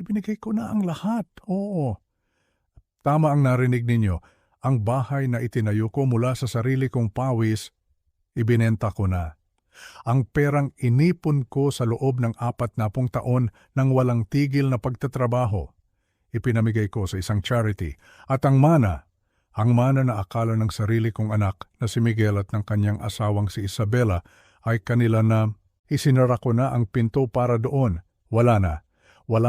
Ibinigay ko na ang lahat, oo. Tama ang narinig ninyo. Ang bahay na itinayo ko mula sa sarili kong pawis, ibinenta ko na. Ang perang inipon ko sa loob ng 40 taon ng walang tigil na pagtatrabaho, ipinamigay ko sa isang charity. At ang mana na akala ng sarili kong anak na si Miguel at ng kanyang asawang si Isabela ay kanila na, isinara ko na ang pinto para doon. Wala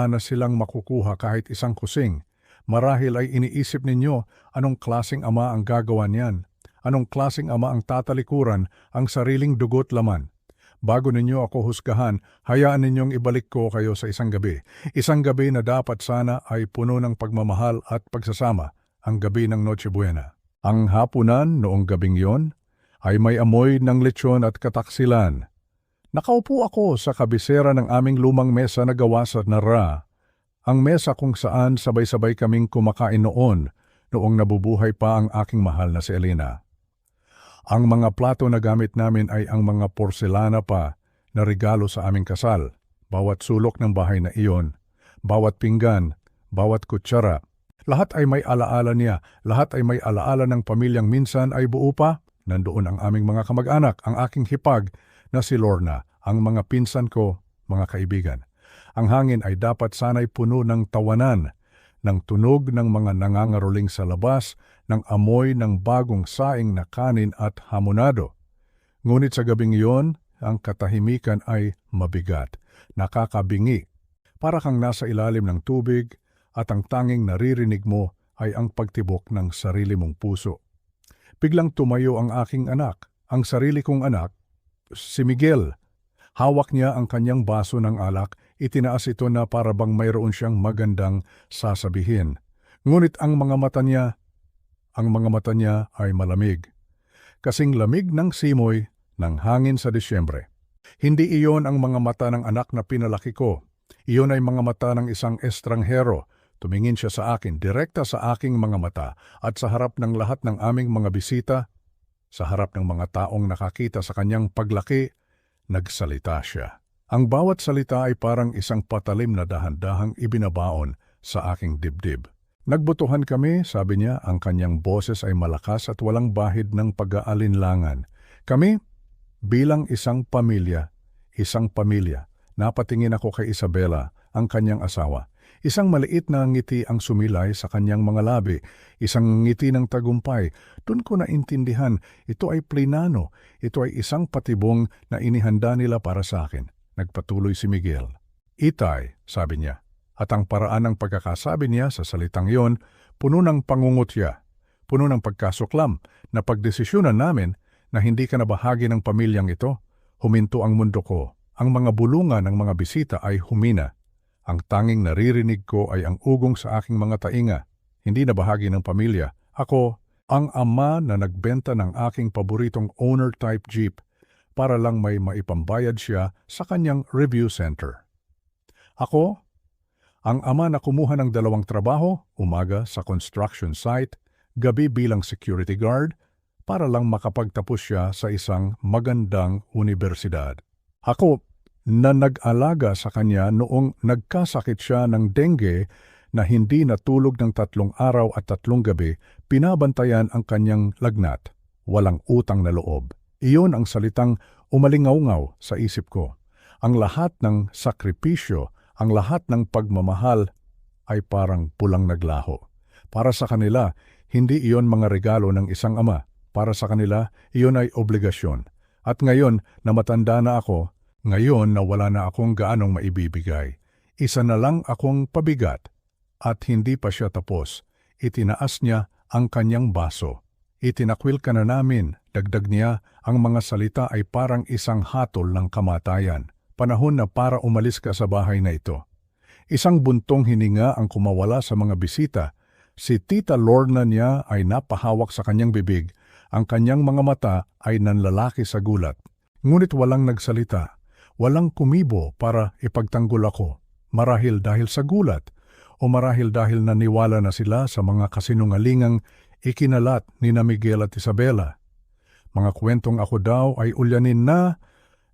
na silang makukuha kahit isang kusing. Marahil ay iniisip ninyo anong klaseng ama ang gagawa niyan. Anong klaseng ama ang tatalikuran ang sariling dugo't laman. Bago ninyo ako husgahan, hayaan ninyong ibalik ko kayo sa isang gabi. Isang gabi na dapat sana ay puno ng pagmamahal at pagsasama, ang gabi ng Noche Buena. Ang hapunan noong gabing yon ay may amoy ng lechon at kataksilan. Nakaupo ako sa kabisera ng aming lumang mesa na gawa sa nara. Ang mesa kung saan sabay-sabay kaming kumakain noong nabubuhay pa ang aking mahal na si Elena. Ang mga plato na gamit namin ay ang mga porselana pa na regalo sa aming kasal. Bawat sulok ng bahay na iyon, bawat pinggan, bawat kutsara, lahat ay may alaala niya, lahat ay may alaala ng pamilyang minsan ay buo pa. Nandoon ang aming mga kamag-anak, ang aking hipag na si Lorna, ang mga pinsan ko, mga kaibigan. Ang hangin ay dapat sana'y puno ng tawanan, ng tunog ng mga nangangaroling sa labas, ng amoy ng bagong saing na kanin at hamonado. Ngunit sa gabing iyon, ang katahimikan ay mabigat, nakakabingi. Para kang nasa ilalim ng tubig at ang tanging naririnig mo ay ang pagtibok ng sarili mong puso. Biglang tumayo ang aking anak, ang sarili kong anak, si Miguel. Hawak niya ang kanyang baso ng alak, itinaas ito na para bang mayroon siyang magandang sasabihin. Ngunit ang mga mata niya ay malamig. Kasing lamig ng simoy ng hangin sa Disyembre. Hindi iyon ang mga mata ng anak na pinalaki ko. Iyon ay mga mata ng isang estranghero. Tumingin siya sa akin, direkta sa aking mga mata, at sa harap ng lahat ng aming mga bisita, sa harap ng mga taong nakakita sa kanyang paglaki, nagsalita siya. Ang bawat salita ay parang isang patalim na dahan-dahang ibinabaon sa aking dibdib. Nagbutuhan kami, sabi niya, ang kanyang boses ay malakas at walang bahid ng pag-aalinlangan. Kami, bilang isang pamilya, napatingin ako kay Isabela, ang kanyang asawa. Isang maliit na ngiti ang sumilay sa kanyang mga labi, isang ngiti ng tagumpay. Doon ko naintindihan, ito ay plinano, ito ay isang patibong na inihanda nila para sa akin. Nagpatuloy si Miguel. Itay, sabi niya, at ang paraan ng pagkakasabi niya sa salitang yon, puno ng pangungutya, puno ng pagkasuklam, na pagdesisyonan namin na hindi ka na bahagi ng pamilyang ito. Huminto ang mundo ko, ang mga bulungan ng mga bisita ay humina. Ang tanging naririnig ko ay ang ugong sa aking mga tainga, hindi na bahagi ng pamilya. Ako, ang ama na nagbenta ng aking paboritong owner-type jeep para lang may maipambayad siya sa kanyang review center. Ako, ang ama na kumuha ng 2 trabaho, umaga sa construction site, gabi bilang security guard, para lang makapagtapos siya sa isang magandang universidad. Ako, na nag-alaga sa kanya noong nagkasakit siya ng dengue na hindi natulog ng 3 araw at 3 gabi, pinabantayan ang kanyang lagnat, walang utang na loob. Iyon ang salitang umalingaw-ngaw sa isip ko. Ang lahat ng sakripisyo, ang lahat ng pagmamahal ay parang pulang naglaho. Para sa kanila, hindi iyon mga regalo ng isang ama. Para sa kanila, iyon ay obligasyon. At ngayon na matanda na ako, ngayon na wala na akong gaanong maibibigay, isa na lang akong pabigat. At hindi pa siya tapos, itinaas niya ang kanyang baso. Itinakwil ka na namin, dagdag niya, ang mga salita ay parang isang hatol ng kamatayan. Panahon na para umalis ka sa bahay na ito. Isang buntong hininga ang kumawala sa mga bisita. Si Tita Lorna niya ay napahawak sa kanyang bibig. Ang kanyang mga mata ay nanlalaki sa gulat. Ngunit walang nagsalita. Walang kumibo para ipagtanggol ako, marahil dahil sa gulat o marahil dahil naniwala na sila sa mga kasinungalingang ikinalat ni Miguel at Isabela. Mga kwentong ako daw ay ulyanin na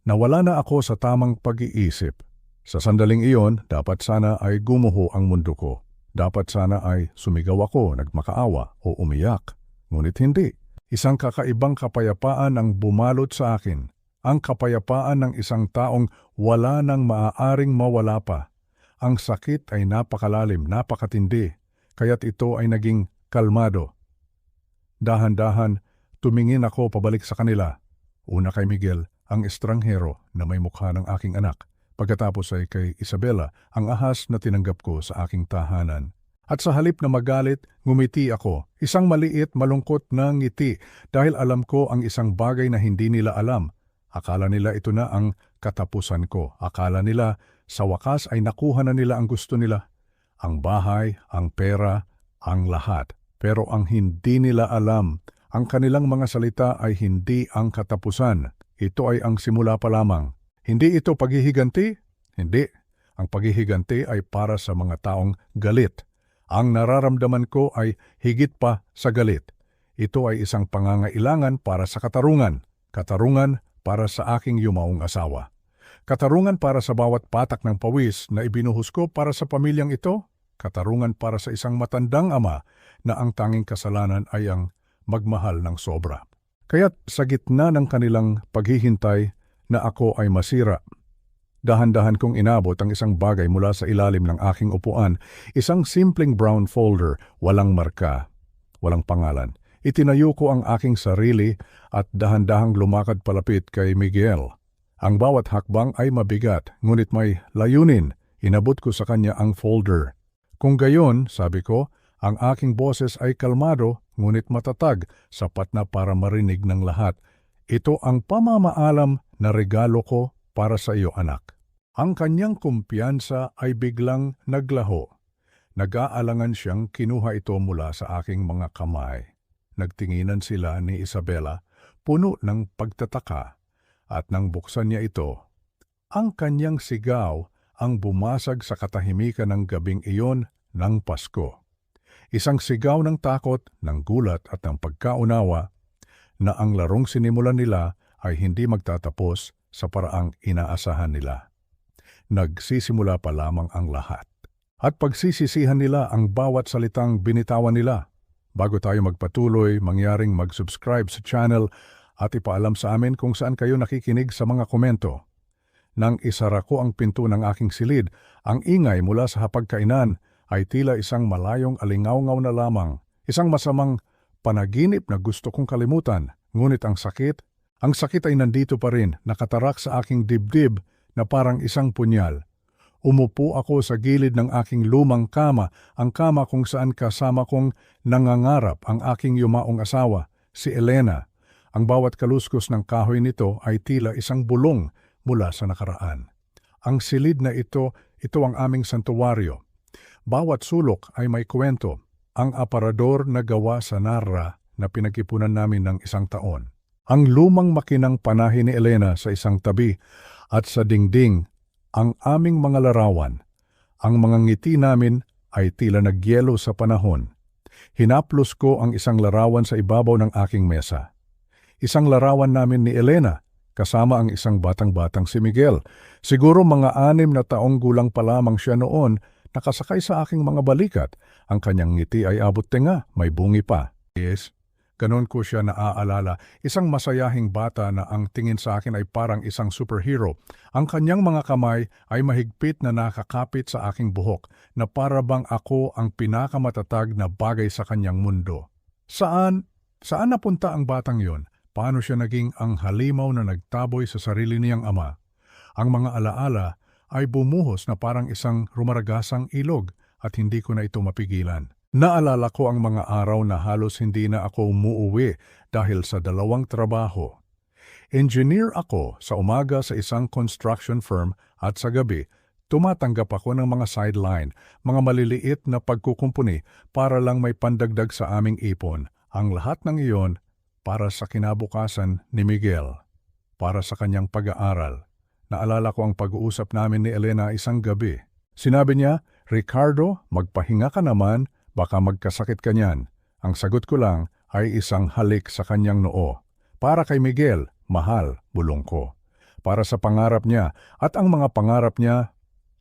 wala na ako sa tamang pag-iisip. Sa sandaling iyon, dapat sana ay gumuho ang mundo ko. Dapat sana ay sumigaw ako, nagmakaawa o umiyak. Ngunit hindi. Isang kakaibang kapayapaan ang bumalot sa akin. Ang kapayapaan ng isang taong wala nang maaaring mawala pa. Ang sakit ay napakalalim, napakatindi, kaya't ito ay naging kalmado. Dahan-dahan, tumingin ako pabalik sa kanila. Una kay Miguel, ang estranghero na may mukha ng aking anak. Pagkatapos ay kay Isabela, ang ahas na tinanggap ko sa aking tahanan. At sa halip na magalit, ngumiti ako. Isang maliit, malungkot na ngiti dahil alam ko ang isang bagay na hindi nila alam. Akala nila ito na ang katapusan ko. Akala nila sa wakas ay nakuha na nila ang gusto nila. Ang bahay, ang pera, ang lahat. Pero ang hindi nila alam, ang kanilang mga salita ay hindi ang katapusan. Ito ay ang simula pa lamang. Hindi ito paghihiganti? Hindi. Ang paghihiganti ay para sa mga taong galit. Ang nararamdaman ko ay higit pa sa galit. Ito ay isang pangangailangan para sa katarungan. Katarungan para sa aking yumaong asawa. Katarungan para sa bawat patak ng pawis na ibinuhos ko para sa pamilyang ito. Katarungan para sa isang matandang ama na ang tanging kasalanan ay ang magmahal ng sobra. Kaya't sa gitna ng kanilang paghihintay na ako ay masira, dahan-dahan kong inabot ang isang bagay mula sa ilalim ng aking upuan, isang simpleng brown folder, walang marka, walang pangalan. Itinayo ko ang aking sarili at dahan-dahang lumakad palapit kay Miguel. Ang bawat hakbang ay mabigat, ngunit may layunin. Inabot ko sa kanya ang folder. Kung gayon, sabi ko, ang aking boses ay kalmado, ngunit matatag, sapat na para marinig ng lahat. Ito ang pamamaalam na regalo ko para sa iyo, anak. Ang kanyang kumpiyansa ay biglang naglaho. Nag-aalangan siyang kinuha ito mula sa aking mga kamay. Nagtinginan sila ni Isabela, puno ng pagtataka, at nang buksan niya ito, ang kanyang sigaw ang bumasag sa katahimikan ng gabing iyon ng Pasko. Isang sigaw ng takot, ng gulat at ng pagkaunawa na ang larong sinimulan nila ay hindi magtatapos sa paraang inaasahan nila. Nagsisimula pa lamang ang lahat. At pagsisisihan nila ang bawat salitang binitawan nila. Bago tayo magpatuloy, mangyaring mag-subscribe sa channel at ipaalam sa amin kung saan kayo nakikinig sa mga komento. Nang isara ko ang pinto ng aking silid, ang ingay mula sa hapagkainan ay tila isang malayong alingawngaw na lamang, isang masamang panaginip na gusto kong kalimutan, ngunit ang sakit ay nandito pa rin, nakatarak sa aking dibdib na parang isang punyal. Umupo ako sa gilid ng aking lumang kama, ang kama kung saan kasama kong nangangarap ang aking yumaong asawa, si Elena. Ang bawat kaluskos ng kahoy nito ay tila isang bulong mula sa nakaraan. Ang silid na ito ang aming santuwaryo. Bawat sulok ay may kwento. Ang aparador na gawa sa narra na pinag-ipunan namin ng 1 taon. Ang lumang makinang panahe ni Elena sa isang tabi at sa dingding ang aming mga larawan. Ang mga ngiti namin ay tila nagyelo sa panahon. Hinaplos ko ang isang larawan sa ibabaw ng aking mesa. Isang larawan namin ni Elena kasama ang isang batang-batang si Miguel. Siguro mga 6 na taong gulang pa lamang siya noon. Nakasakay sa aking mga balikat. Ang kanyang ngiti ay abot tenga, may bungi pa. Yes, ganon ko siya naaalala. Isang masayahing bata na ang tingin sa akin ay parang isang superhero. Ang kanyang mga kamay ay mahigpit na nakakapit sa aking buhok, na para bang ako ang pinakamatatag na bagay sa kanyang mundo. Saan napunta ang batang yon? Paano siya naging ang halimaw na nagtaboy sa sarili niyang ama? Ang mga alaala ay bumuhos na parang isang rumaragasang ilog at hindi ko na ito mapigilan. Naalala ko ang mga araw na halos hindi na ako umuuwi dahil sa 2 trabaho. Engineer ako sa umaga sa isang construction firm at sa gabi, tumatanggap ako ng mga sideline, mga maliliit na pagkukumpuni para lang may pandagdag sa aming ipon. Ang lahat ng iyon para sa kinabukasan ni Miguel, para sa kanyang pag-aaral. Naalala ko ang pag-uusap namin ni Elena isang gabi. Sinabi niya, "Ricardo, magpahinga ka naman, baka magkasakit ka niyan." Ang sagot ko lang ay isang halik sa kanyang noo. Para kay Miguel, mahal, bulong ko. Para sa pangarap niya at ang mga pangarap niya,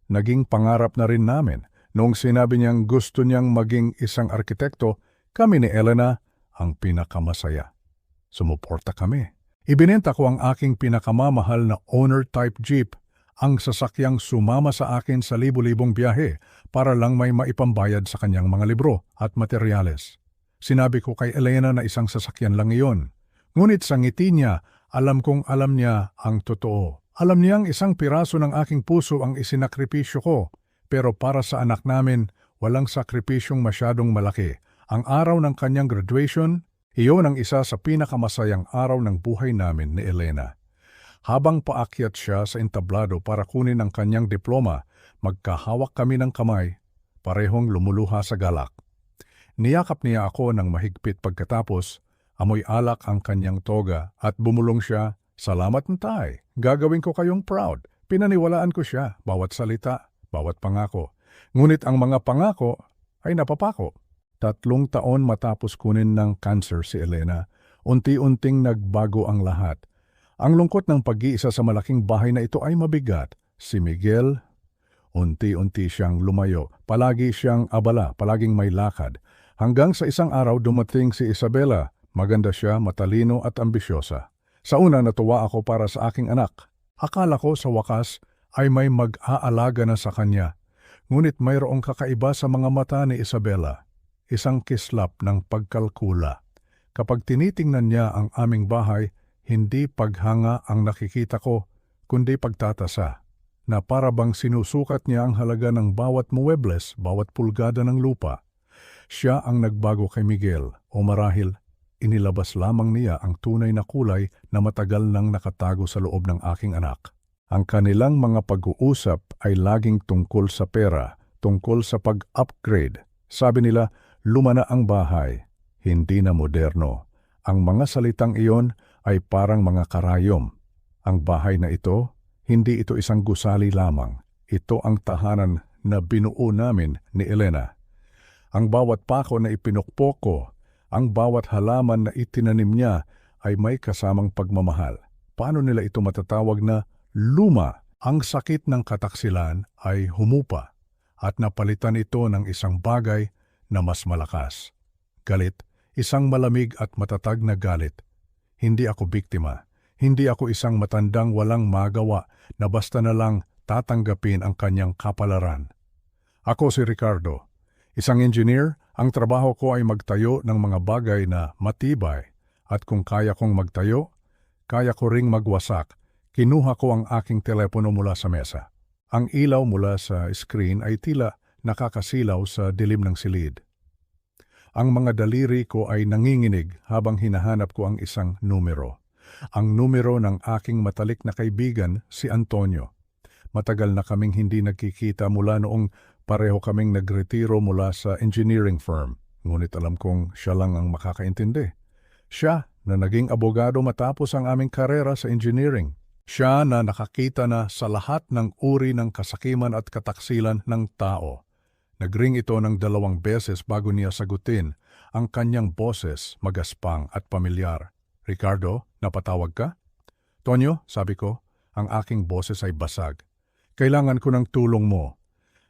Naging pangarap na rin namin. Noong sinabi niyang gusto niyang maging isang arkitekto, kami ni Elena ang pinakamasaya. Sumuporta kami. Ibinenta ko ang aking pinakamamahal na owner-type jeep, ang sasakyang sumama sa akin sa libu-libong biyahe para lang may maipambayad sa kanyang mga libro at materyales. Sinabi ko kay Elena na isang sasakyan lang iyon. Ngunit sa ngiti niya, alam kong alam niya ang totoo. Alam niyang isang piraso ng aking puso ang isinakripisyo ko, pero para sa anak namin, walang sakripisyong masyadong malaki. Ang araw ng kanyang graduation, iyon ang isa sa pinakamasayang araw ng buhay namin ni Elena. Habang paakyat siya sa entablado para kunin ang kanyang diploma, magkahawak kami ng kamay, parehong lumuluha sa galak. Niyakap niya ako ng mahigpit pagkatapos, amoy alak ang kanyang toga at bumulong siya, "Salamat Tay, gagawin ko kayong proud." Pinaniwalaan ko siya, bawat salita, bawat pangako. Ngunit ang mga pangako ay napapako. 3 taon matapos kunin ng cancer si Elena, unti-unting nagbago ang lahat. Ang lungkot ng pag-iisa sa malaking bahay na ito ay mabigat. Si Miguel, unti-unti siyang lumayo. Palagi siyang abala, palaging may lakad. Hanggang sa isang araw dumating si Isabela. Maganda siya, matalino at ambisyosa. Sa una natuwa ako para sa aking anak. Akala ko sa wakas ay may mag-aalaga na sa kanya. Ngunit mayroong kakaiba sa mga mata ni Isabela. Isang kislap ng pagkalkula. Kapag tinitingnan niya ang aming bahay, hindi paghanga ang nakikita ko, kundi pagtatasa, na para bang sinusukat niya ang halaga ng bawat muebles, bawat pulgada ng lupa. Siya ang nagbago kay Miguel, o marahil inilabas lamang niya ang tunay na kulay na matagal nang nakatago sa loob ng aking anak. Ang kanilang mga pag-uusap ay laging tungkol sa pera, tungkol sa pag-upgrade. Sabi nila, luma na ang bahay, hindi na moderno. Ang mga salitang iyon ay parang mga karayom. Ang bahay na ito, hindi ito isang gusali lamang. Ito ang tahanan na binuo namin ni Elena. Ang bawat pako na ipinukpok ko, ang bawat halaman na itinanim niya ay may kasamang pagmamahal. Paano nila ito matatawag na luma? Ang sakit ng kataksilan ay humupa at napalitan ito ng isang bagay na mas malakas. Galit, isang malamig at matatag na galit. Hindi ako biktima. Hindi ako isang matandang walang magawa na basta na lang tatanggapin ang kanyang kapalaran. Ako si Ricardo. Isang engineer, ang trabaho ko ay magtayo ng mga bagay na matibay. At kung kaya kong magtayo, kaya ko ring magwasak. Kinuha ko ang aking telepono mula sa mesa. Ang ilaw mula sa screen ay tila nakakasilaw sa dilim ng silid. Ang mga daliri ko ay nanginginig habang hinahanap ko ang isang numero. Ang numero ng aking matalik na kaibigan, si Antonio. Matagal na kaming hindi nagkikita mula noong pareho kaming nagretiro mula sa engineering firm. Ngunit alam kong siya lang ang makakaintindi. Siya na naging abogado matapos ang aming karera sa engineering. Siya na nakakita na sa lahat ng uri ng kasakiman at kataksilan ng tao. Nagring ito ng 2 beses bago niya sagutin. Ang kanyang boses magaspang at pamilyar. "Ricardo, napatawag ka?" "Tonyo," sabi ko, ang aking boses ay basag. "Kailangan ko ng tulong mo."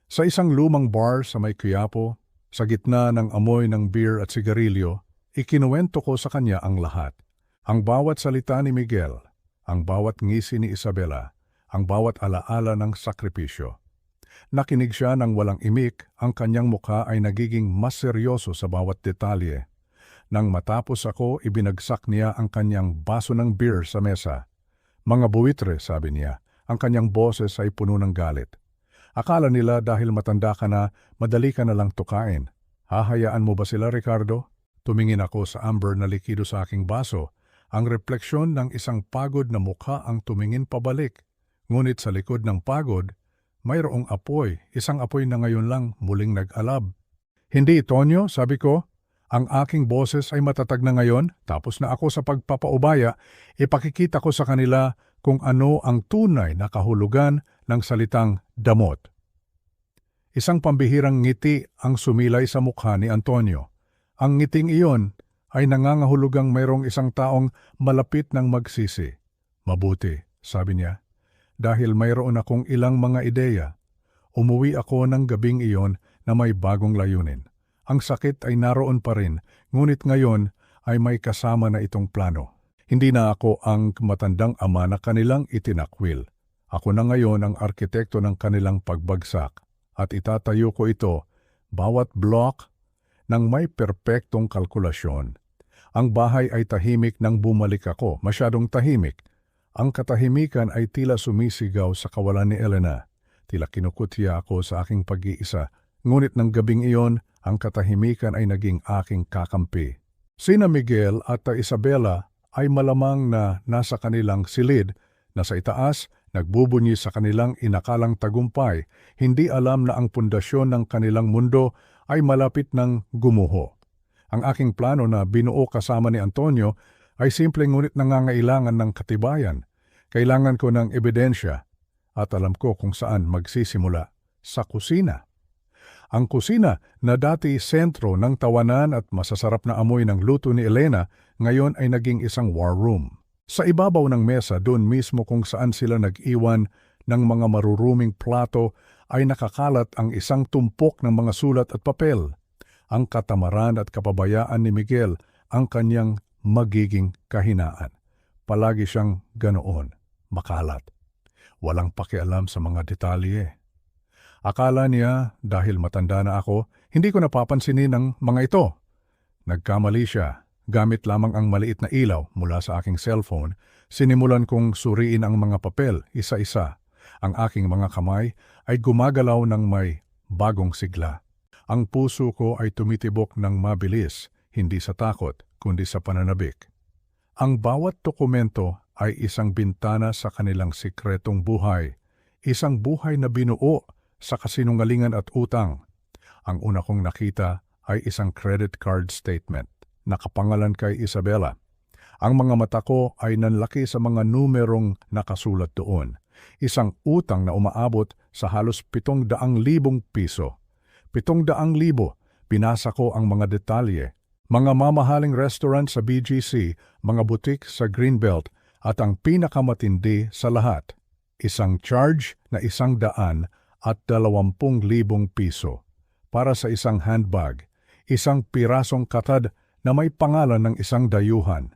Sa isang lumang bar sa may Quiapo, sa gitna ng amoy ng beer at sigarilyo, ikinuwento ko sa kanya ang lahat. Ang bawat salita ni Miguel, ang bawat ngisi ni Isabela, ang bawat alaala ng sakripisyo. Nakinig siya ng walang imik, ang kanyang mukha ay nagiging mas seryoso sa bawat detalye. Nang matapos ako, ibinagsak niya ang kanyang baso ng beer sa mesa. "Mga buwitre," sabi niya, ang kanyang boses ay puno ng galit. "Akala nila dahil matanda ka na, madali ka na lang tukain. Hahayaan mo ba sila, Ricardo?" Tumingin ako sa amber na likido sa aking baso. Ang refleksyon ng isang pagod na mukha ang tumingin pabalik. Ngunit sa likod ng pagod, mayroong apoy, isang apoy na ngayon lang muling nag-alab. "Hindi, Tonyo," sabi ko. "Ang aking boses ay matatag na ngayon, tapos na ako sa pagpapaubaya, ipakikita ko sa kanila kung ano ang tunay na kahulugan ng salitang damot." Isang pambihirang ngiti ang sumilay sa mukha ni Antonio. Ang ngiting iyon ay nangangahulugang mayroong isang taong malapit ng magsisi. "Mabuti," sabi niya, "dahil mayroon akong ilang mga ideya. Umuwi ako ng gabing iyon na may bagong layunin. Ang sakit ay naroon pa rin, ngunit ngayon ay may kasama na itong plano. Hindi na ako ang matandang ama na kanilang itinakwil. Ako na ngayon ang arkitekto ng kanilang pagbagsak at itatayo ko ito, bawat block, ng may perpektong kalkulasyon. Ang bahay ay tahimik nang bumalik ako, masyadong tahimik. Ang katahimikan ay tila sumisigaw sa kawalan ni Elena. Tila kinukutya ako sa aking pag-iisa, ngunit ng gabing iyon, ang katahimikan ay naging aking kakampi. Sina Miguel at Isabela ay malamang na nasa kanilang silid, nasa itaas, nagbubunyi sa kanilang inakalang tagumpay, hindi alam na ang pundasyon ng kanilang mundo ay malapit ng gumuho. Ang aking plano na binuo kasama ni Antonio ay simple ngunit nangangailangan ng katibayan. Kailangan ko ng ebidensya at alam ko kung saan magsisimula, sa kusina. Ang kusina na dati sentro ng tawanan at masasarap na amoy ng luto ni Elena, ngayon ay naging isang war room. Sa ibabaw ng mesa, doon mismo kung saan sila nag-iwan ng mga maruruming plato, ay nakakalat ang isang tumpok ng mga sulat at papel. Ang katamaran at kapabayaan ni Miguel ang kanyang magiging kahinaan. Palagi siyang ganoon, makalat. Walang pakialam sa mga detalye. Akala niya, dahil matanda na ako, hindi ko napapansinin ang mga ito. Nagkamali siya. Gamit lamang ang maliit na ilaw mula sa aking cellphone, sinimulan kong suriin ang mga papel, isa-isa. Ang aking mga kamay ay gumagalaw ng may bagong sigla. Ang puso ko ay tumitibok ng mabilis, hindi sa takot, kundi sa pananabik. Ang bawat dokumento ay isang bintana sa kanilang sikretong buhay, isang buhay na binuo sa kasinungalingan at utang. Ang una kong nakita ay isang credit card statement, nakapangalan kay Isabela. Ang mga mata ko ay nanlaki sa mga numerong nakasulat doon. Isang utang na umaabot sa halos 700,000 piso. 700,000, pinasa ko ang mga detalye. Mga mamahaling restaurant sa BGC, mga butik sa Greenbelt, at ang pinakamatindi sa lahat, isang charge na 120,000 piso para sa isang handbag, isang pirasong katad na may pangalan ng isang dayuhan.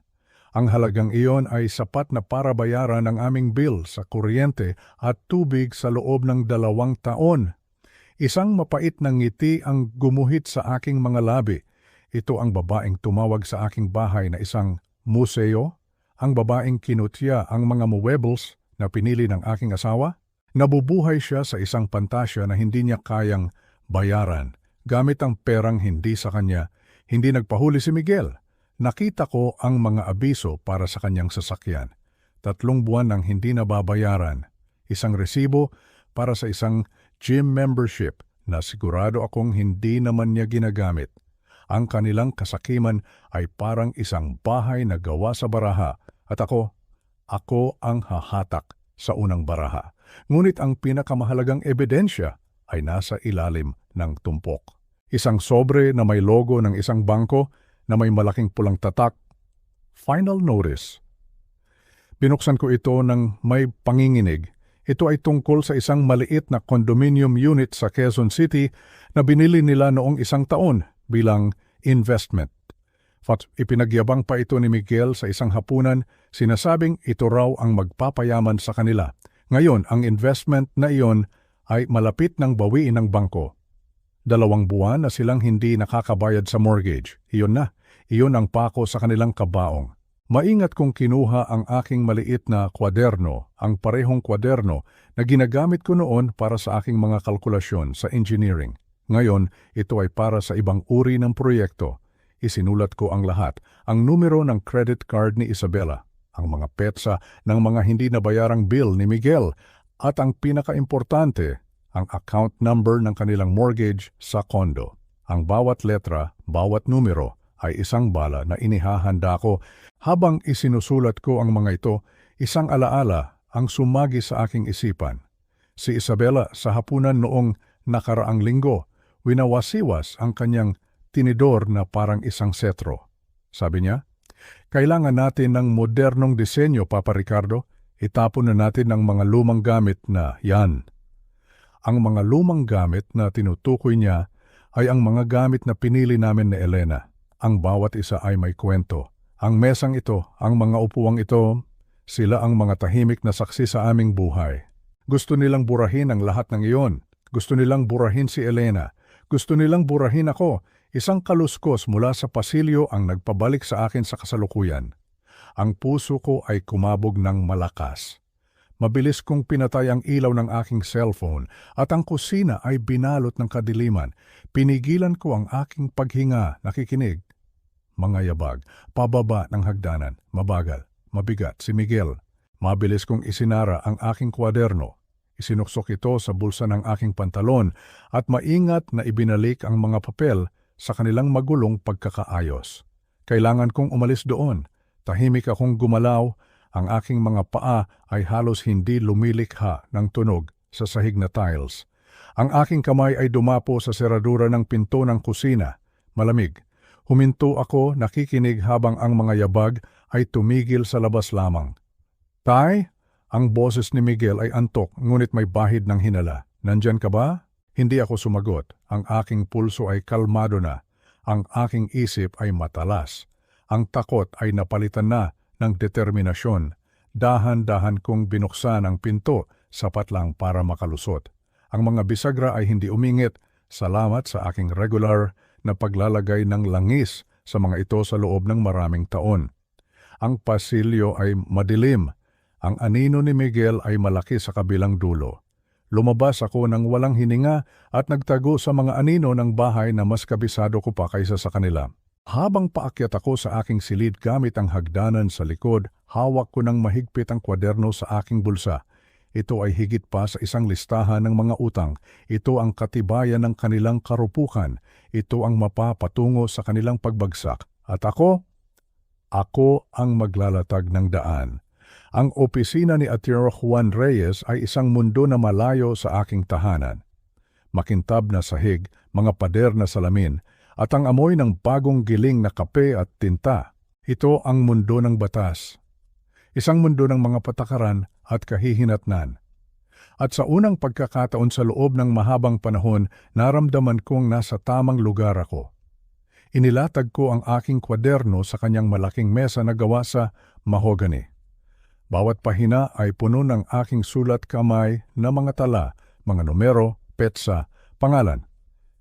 Ang halagang iyon ay sapat na para bayaran ang aming bill sa kuryente at tubig sa loob ng 2 taon. Isang mapait na ngiti ang gumuhit sa aking mga labi. Ito ang babaeng tumawag sa aking bahay na isang museo, ang babaeng kinutya ang mga muebles na pinili ng aking asawa. Nabubuhay siya sa isang pantasya na hindi niya kayang bayaran. Gamit ang perang hindi sa kanya, hindi nagpahuli si Miguel. Nakita ko ang mga abiso para sa kanyang sasakyan. 3 buwan nang hindi nababayaran. Isang resibo para sa isang gym membership na sigurado akong hindi naman niya ginagamit. Ang kanilang kasakiman ay parang isang bahay na gawa sa baraha at ako ang hahatak sa unang baraha. Ngunit ang pinakamahalagang ebidensya ay nasa ilalim ng tumpok. Isang sobre na may logo ng isang bangko na may malaking pulang tatak, Final Notice. Binuksan ko ito ng may panginginig. Ito ay tungkol sa isang maliit na condominium unit sa Quezon City na binili nila noong 1 taon bilang investment. Ipinagyabang pa ito ni Miguel sa isang hapunan, sinasabing ito raw ang magpapayaman sa kanila. Ngayon, ang investment na iyon ay malapit ng bawiin ng bangko. 2 buwan na silang hindi nakakabayad sa mortgage. Iyon na, iyon ang pako sa kanilang kabaong. Maingat kong kinuha ang aking maliit na kwaderno, ang parehong kwaderno na ginagamit ko noon para sa aking mga kalkulasyon sa engineering. Ngayon, ito ay para sa ibang uri ng proyekto. Isinulat ko ang lahat, ang numero ng credit card ni Isabela, ang mga petsa ng mga hindi nabayarang bill ni Miguel, at ang pinakaimportante, ang account number ng kanilang mortgage sa kondo. Ang bawat letra, bawat numero ay isang bala na inihahanda ko. Habang isinusulat ko ang mga ito, isang alaala ang sumagi sa aking isipan. Si Isabela sa hapunan noong nakaraang linggo, winawasiwas ang kanyang tinidor na parang isang setro. Sabi niya, "Kailangan natin ng modernong disenyo, Papa Ricardo. Itapon na natin ang mga lumang gamit na yan." Ang mga lumang gamit na tinutukoy niya ay ang mga gamit na pinili namin ni Elena. Ang bawat isa ay may kwento. Ang mesang ito, ang mga upuang ito, sila ang mga tahimik na saksi sa aming buhay. Gusto nilang burahin ang lahat ng iyon. Gusto nilang burahin si Elena. Gusto nilang burahin ako. Isang kaluskos mula sa pasilyo ang nagpabalik sa akin sa kasalukuyan. Ang puso ko ay kumabog ng malakas. Mabilis kong pinatay ang ilaw ng aking cellphone at ang kusina ay binalot ng kadiliman. Pinigilan ko ang aking paghinga, nakikinig. Mga yabag, pababa ng hagdanan, mabagal, mabigat si Miguel. Mabilis kong isinara ang aking kwaderno. Isinuksok ito sa bulsa ng aking pantalon at maingat na ibinalik ang mga papel sa kanilang magulong pagkakaayos. Kailangan kong umalis doon. Tahimik akong gumalaw. Ang aking mga paa ay halos hindi lumilikha ng tunog sa sahig na tiles. Ang aking kamay ay dumapo sa seradura ng pinto ng kusina. Malamig. Huminto ako, nakikinig habang ang mga yabag ay tumigil sa labas lamang. Tay? Ang boses ni Miguel ay antok ngunit may bahid ng hinala. Nandyan ka ba? Hindi ako sumagot. Ang aking pulso ay kalmado na. Ang aking isip ay matalas. Ang takot ay napalitan na ng determinasyon. Dahan-dahan kong binuksan ang pinto, sapat lang para makalusot. Ang mga bisagra ay hindi umingit. Salamat sa aking regular na paglalagay ng langis sa mga ito sa loob ng maraming taon. Ang pasilyo ay madilim. Ang anino ni Miguel ay malaki sa kabilang dulo. Lumabas ako ng walang hininga at nagtago sa mga anino ng bahay na mas kabisado ko pa kaysa sa kanila. Habang paakyat ako sa aking silid gamit ang hagdanan sa likod, hawak ko ng mahigpit ang kwaderno sa aking bulsa. Ito ay higit pa sa isang listahan ng mga utang. Ito ang katibayan ng kanilang karupukan. Ito ang mapapatungo sa kanilang pagbagsak. At ako ang maglalatag ng daan. Ang opisina ni Attorney Juan Reyes ay isang mundo na malayo sa aking tahanan. Makintab na sahig, mga pader na salamin, at ang amoy ng bagong giling na kape at tinta. Ito ang mundo ng batas. Isang mundo ng mga patakaran at kahihinatnan. At sa unang pagkakataon sa loob ng mahabang panahon, naramdaman kong nasa tamang lugar ako. Inilatag ko ang aking kwaderno sa kanyang malaking mesa na gawa sa mahogany. Bawat pahina ay puno ng aking sulat kamay na mga tala, mga numero, petsa, pangalan.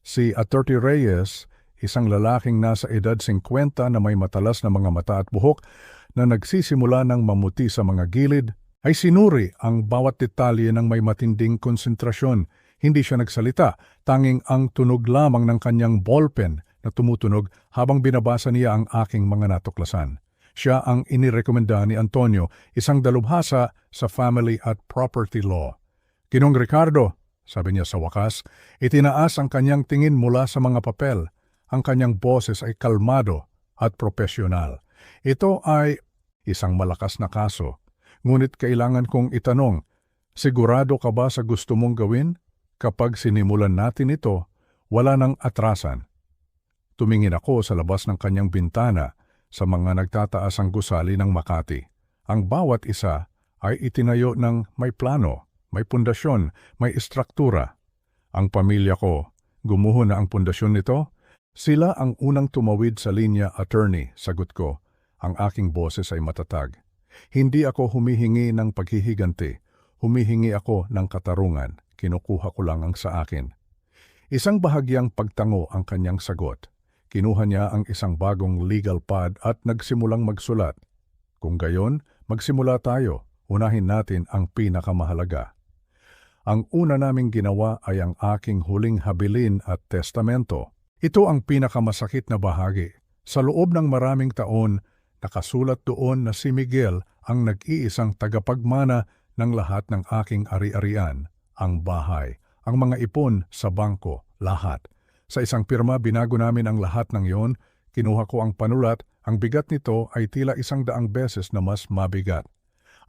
Si Attorney Reyes, isang lalaking nasa edad 50 na may matalas na mga mata at buhok na nagsisimula ng mamuti sa mga gilid, ay sinuri ang bawat detalye ng may matinding konsentrasyon. Hindi siya nagsalita, tanging ang tunog lamang ng kanyang ballpen na tumutunog habang binabasa niya ang aking mga natuklasan. Siya ang inirekomenda ni Antonio, isang dalubhasa sa family at property law. Ginong Ricardo, sabi niya sa wakas, itinaas ang kanyang tingin mula sa mga papel. Ang kanyang boses ay kalmado at propesyonal. Ito ay isang malakas na kaso, ngunit kailangan kong itanong, sigurado ka ba sa gusto mong gawin? Kapag sinimulan natin ito, wala nang atrasan. Tumingin ako sa labas ng kanyang bintana sa mga nagtataas ang gusali ng Makati. Ang bawat isa ay itinayo ng may plano, may pundasyon, may istruktura. Ang pamilya ko, gumuho na ang pundasyon nito. Sila ang unang tumawid sa linya, attorney, sagot ko. Ang aking boses ay matatag. Hindi ako humihingi ng paghihiganti. Humihingi ako ng katarungan. Kinukuha ko lang ang sa akin. Isang bahagyang pagtango ang kanyang sagot. Kinuha niya ang isang bagong legal pad at nagsimulang magsulat. Kung gayon, magsimula tayo. Unahin natin ang pinakamahalaga. Ang una naming ginawa ay ang aking huling habilin at testamento. Ito ang pinakamasakit na bahagi. Sa loob ng maraming taon, nakasulat doon na si Miguel ang nag-iisang tagapagmana ng lahat ng aking ari-arian, ang bahay, ang mga ipon sa bangko, lahat. Sa isang pirma, binago namin ang lahat ng iyon, kinuha ko ang panulat, ang bigat nito ay tila 100 beses na mas mabigat.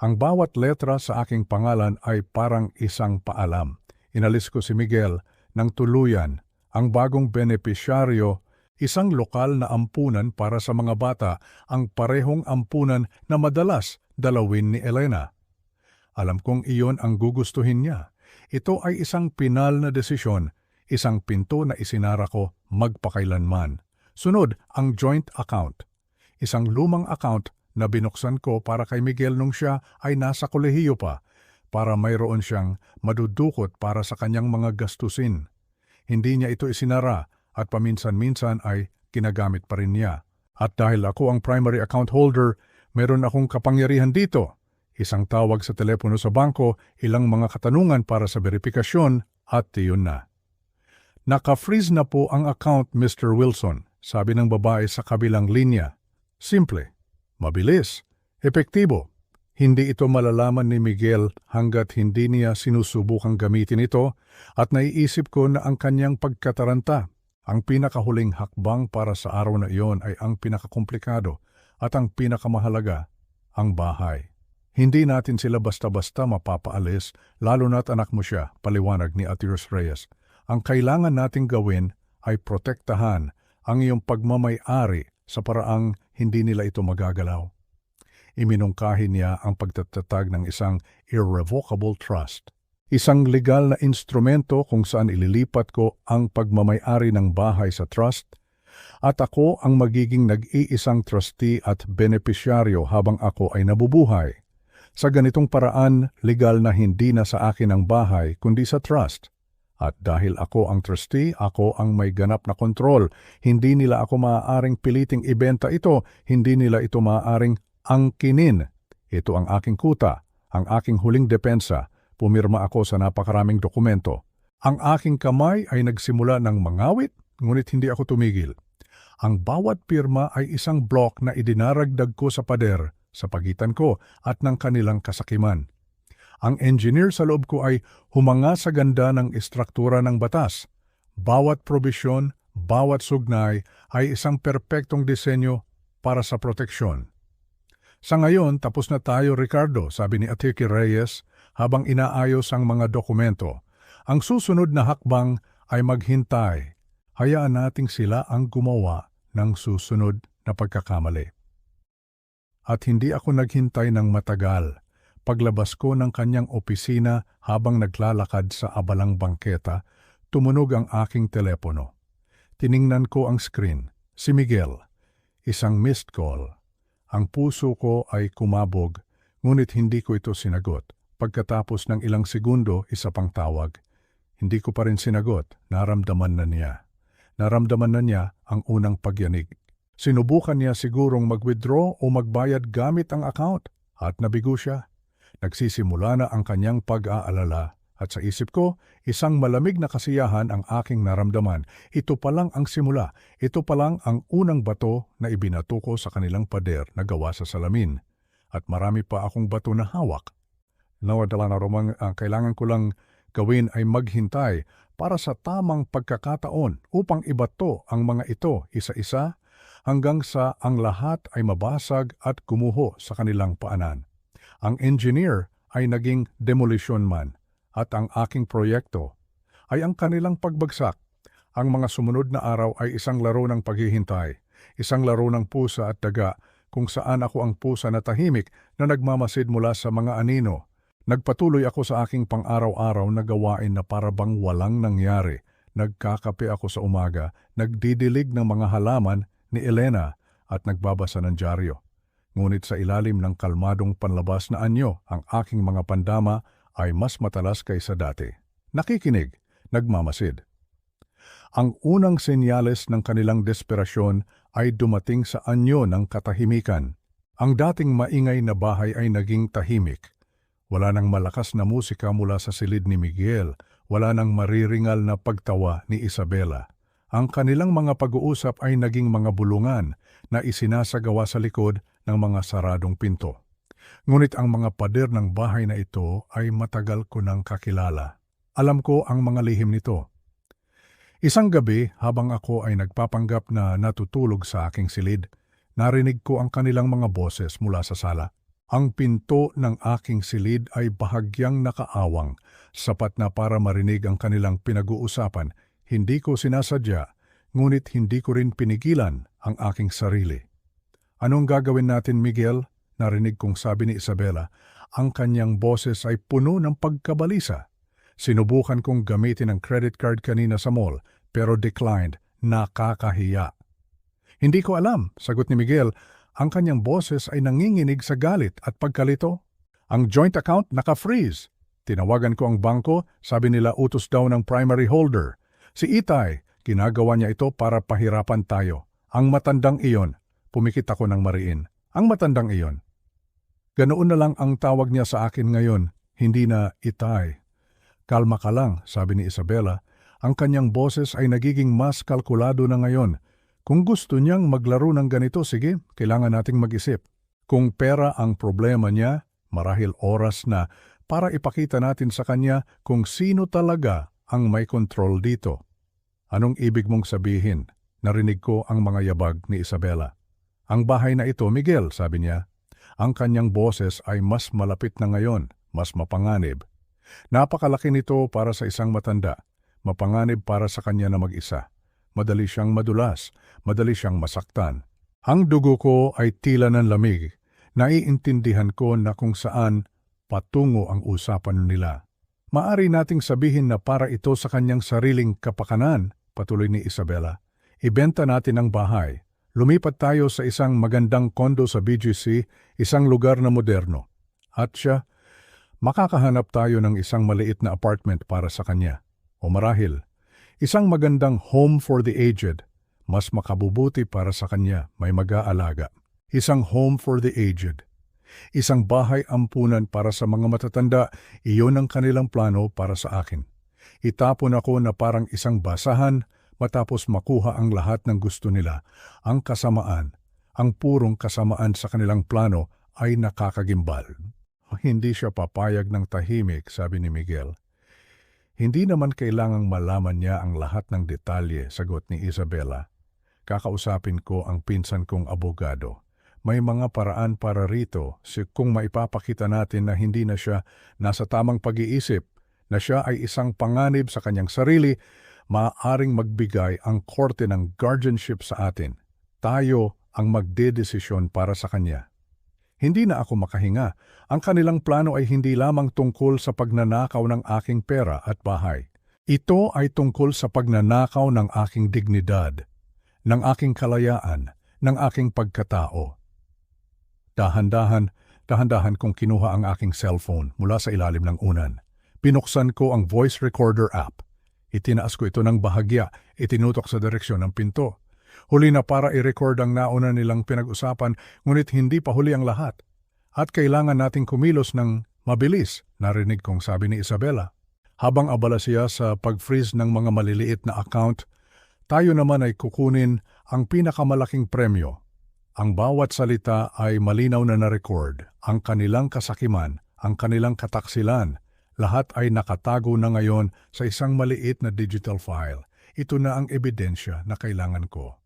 Ang bawat letra sa aking pangalan ay parang isang paalam. Inalis ko si Miguel ng tuluyan, ang bagong benepisyaryo, isang lokal na ampunan para sa mga bata, ang parehong ampunan na madalas dalawin ni Elena. Alam kong iyon ang gugustuhin niya. Ito ay isang pinal na desisyon, isang pinto na isinara ko magpakailanman. Sunod, ang joint account. Isang lumang account na binuksan ko para kay Miguel nung siya ay nasa kolehiyo pa, para mayroon siyang madudukot para sa kanyang mga gastusin. Hindi niya ito isinara at paminsan-minsan ay ginagamit pa rin niya. At dahil ako ang primary account holder, meron akong kapangyarihan dito. Isang tawag sa telepono sa bangko, ilang mga katanungan para sa verifikasyon at iyon na. Naka-freeze na po ang account, Mr. Wilson, sabi ng babae sa kabilang linya. Simple, mabilis, epektibo. Hindi ito malalaman ni Miguel hanggat hindi niya sinusubukang gamitin ito at naiisip ko na ang kanyang pagkataranta. Ang pinakahuling hakbang para sa araw na iyon ay ang pinakakomplikado at ang pinakamahalaga, ang bahay. Hindi natin sila basta-basta mapapaalis, lalo na't anak mo siya, paliwanag ni Atiros Reyes. Ang kailangan nating gawin ay protektahan ang iyong pagmamay-ari sa paraang hindi nila ito magagalaw. Iminungkahi niya ang pagtatatag ng isang irrevocable trust. Isang legal na instrumento kung saan ililipat ko ang pagmamay-ari ng bahay sa trust at ako ang magiging nag-iisang trustee at benepisyaryo habang ako ay nabubuhay. Sa ganitong paraan, legal na hindi na sa akin ang bahay kundi sa trust. At dahil ako ang trustee, ako ang may ganap na kontrol. Hindi nila ako maaaring piliting ibenta ito, hindi nila ito maaaring angkinin. Ito ang aking kuta, ang aking huling depensa. Pumirma ako sa napakaraming dokumento. Ang aking kamay ay nagsimula ng mangawit, ngunit hindi ako tumigil. Ang bawat pirma ay isang block na idinaragdag ko sa pader, sa pagitan ko at ng kanilang kasakiman. Ang engineer sa loob ko ay humanga sa ganda ng istruktura ng batas. Bawat probisyon, bawat sugnay ay isang perpektong disenyo para sa proteksyon. Sa ngayon, tapos na tayo, Ricardo, sabi ni Atiki Reyes habang inaayos ang mga dokumento. Ang susunod na hakbang ay maghintay. Hayaan nating sila ang gumawa ng susunod na pagkakamali. At hindi ako naghintay ng matagal. Paglabas ko ng kanyang opisina habang naglalakad sa abalang bangketa, tumunog ang aking telepono. Tiningnan ko ang screen. Si Miguel. Isang missed call. Ang puso ko ay kumabog, ngunit hindi ko ito sinagot. Pagkatapos ng ilang segundo, isa pang tawag. Hindi ko pa rin sinagot, naramdaman na niya. Naramdaman na niya ang unang pagyanig. Sinubukan niya sigurong mag-withdraw o magbayad gamit ang account at nabigo siya. Nagsisimula na ang kanyang pag-aalala at sa isip ko, isang malamig na kasiyahan ang aking naramdaman. Ito pa lang ang simula. Ito pa lang ang unang bato na ibinato ko sa kanilang pader na gawa sa salamin. At marami pa akong bato na hawak. Nawadala na romang ang kailangan ko lang gawin ay maghintay para sa tamang pagkakataon upang ibato ang mga ito isa-isa hanggang sa ang lahat ay mabasag at gumuho sa kanilang paanan. Ang engineer ay naging demolition man at ang aking proyekto ay ang kanilang pagbagsak. Ang mga sumunod na araw ay isang laro ng paghihintay, isang laro ng pusa at daga kung saan ako ang pusa na tahimik na nagmamasid mula sa mga anino. Nagpatuloy ako sa aking pang-araw-araw na gawain na parabang walang nangyari. Nagkakape ako sa umaga, nagdidilig ng mga halaman ni Elena at nagbabasa ng dyaryo. Ngunit sa ilalim ng kalmadong panlabas na anyo, ang aking mga pandama ay mas matalas kaysa dati. Nakikinig, nagmamasid. Ang unang senyales ng kanilang desperasyon ay dumating sa anyo ng katahimikan. Ang dating maingay na bahay ay naging tahimik. Wala nang malakas na musika mula sa silid ni Miguel, wala nang mariringal na pagtawa ni Isabela. Ang kanilang mga pag-uusap ay naging mga bulungan na isinasagawa sa likod ng mga saradong pinto. Ngunit ang mga pader ng bahay na ito ay matagal ko nang kakilala. Alam ko ang mga lihim nito. Isang gabi, habang ako ay nagpapanggap na natutulog sa aking silid, narinig ko ang kanilang mga boses mula sa sala. Ang pinto ng aking silid ay bahagyang nakaawang, sapat na para marinig ang kanilang pinag-uusapan. Hindi ko sinasadya, ngunit hindi ko rin pinigilan ang aking sarili. Anong gagawin natin, Miguel? Narinig kong sabi ni Isabela. Ang kanyang boses ay puno ng pagkabalisa. Sinubukan kong gamitin ang credit card kanina sa mall, pero declined. Nakakahiya. Hindi ko alam, sagot ni Miguel. Ang kanyang boses ay nanginginig sa galit at pagkalito. Ang joint account naka-freeze. Tinawagan ko ang bangko, sabi nila utos daw ng primary holder. Si Itay, ginagawa niya ito para pahirapan tayo. Ang matandang iyon. Pumikit ako ng mariin. Ang matandang iyon. Ganoon na lang ang tawag niya sa akin ngayon, hindi na Itay. Kalma ka lang, sabi ni Isabela. Ang kanyang boses ay nagiging mas kalkulado na ngayon. Kung gusto niyang maglaro ng ganito, sige, kailangan nating mag-isip. Kung pera ang problema niya, marahil oras na para ipakita natin sa kanya kung sino talaga ang may control dito. Anong ibig mong sabihin? Narinig ko ang mga yabag ni Isabela. Ang bahay na ito, Miguel, sabi niya. Ang kanyang boses ay mas malapit na ngayon, mas mapanganib. Napakalaki nito para sa isang matanda. Mapanganib para sa kanya na mag-isa. Madali siyang madulas, madali siyang masaktan. Ang dugo ko ay tila ng lamig. Naiintindihan ko na kung saan patungo ang usapan nila. Maari nating sabihin na para ito sa kanyang sariling kapakanan, patuloy ni Isabela. Ibenta natin ang bahay. Lumipat tayo sa isang magandang kondo sa BGC, isang lugar na moderno. At siya, makakahanap tayo ng isang maliit na apartment para sa kanya. O marahil, isang magandang home for the aged, mas makabubuti para sa kanya, may mag-aalaga. Isang home for the aged. Isang bahay ampunan para sa mga matatanda, iyon ang kanilang plano para sa akin. Itapon ako na parang isang basahan matapos makuha ang lahat ng gusto nila. Ang kasamaan, ang purong kasamaan sa kanilang plano ay nakakagimbal. Hindi siya papayag ng tahimik, sabi ni Miguel. Hindi naman kailangang malaman niya ang lahat ng detalye, sagot ni Isabela. Kakausapin ko ang pinsan kong abogado. May mga paraan para rito kung maipapakita natin na hindi na siya nasa tamang pag-iisip, na siya ay isang panganib sa kanyang sarili, maaaring magbigay ang korte ng guardianship sa atin. Tayo ang magdedesisyon para sa kanya. Hindi na ako makahinga. Ang kanilang plano ay hindi lamang tungkol sa pagnanakaw ng aking pera at bahay. Ito ay tungkol sa pagnanakaw ng aking dignidad, ng aking kalayaan, ng aking pagkatao. Dahan-dahan kong kinuha ang aking cellphone mula sa ilalim ng unan. Pinuksan ko ang voice recorder app. Itinaas ko ito ng bahagya, itinutok sa direksyon ng pinto. Huli na para i-record ang nauna nilang pinag-usapan, ngunit hindi pa huli ang lahat. At kailangan nating kumilos ng mabilis, narinig kong sabi ni Isabela. Habang abala siya sa pag-freeze ng mga maliliit na account, tayo naman ay kukunin ang pinakamalaking premyo. Ang bawat salita ay malinaw na na-record. Ang kanilang kasakiman, ang kanilang kataksilan, lahat ay nakatago na ngayon sa isang maliit na digital file. Ito na ang ebidensya na kailangan ko.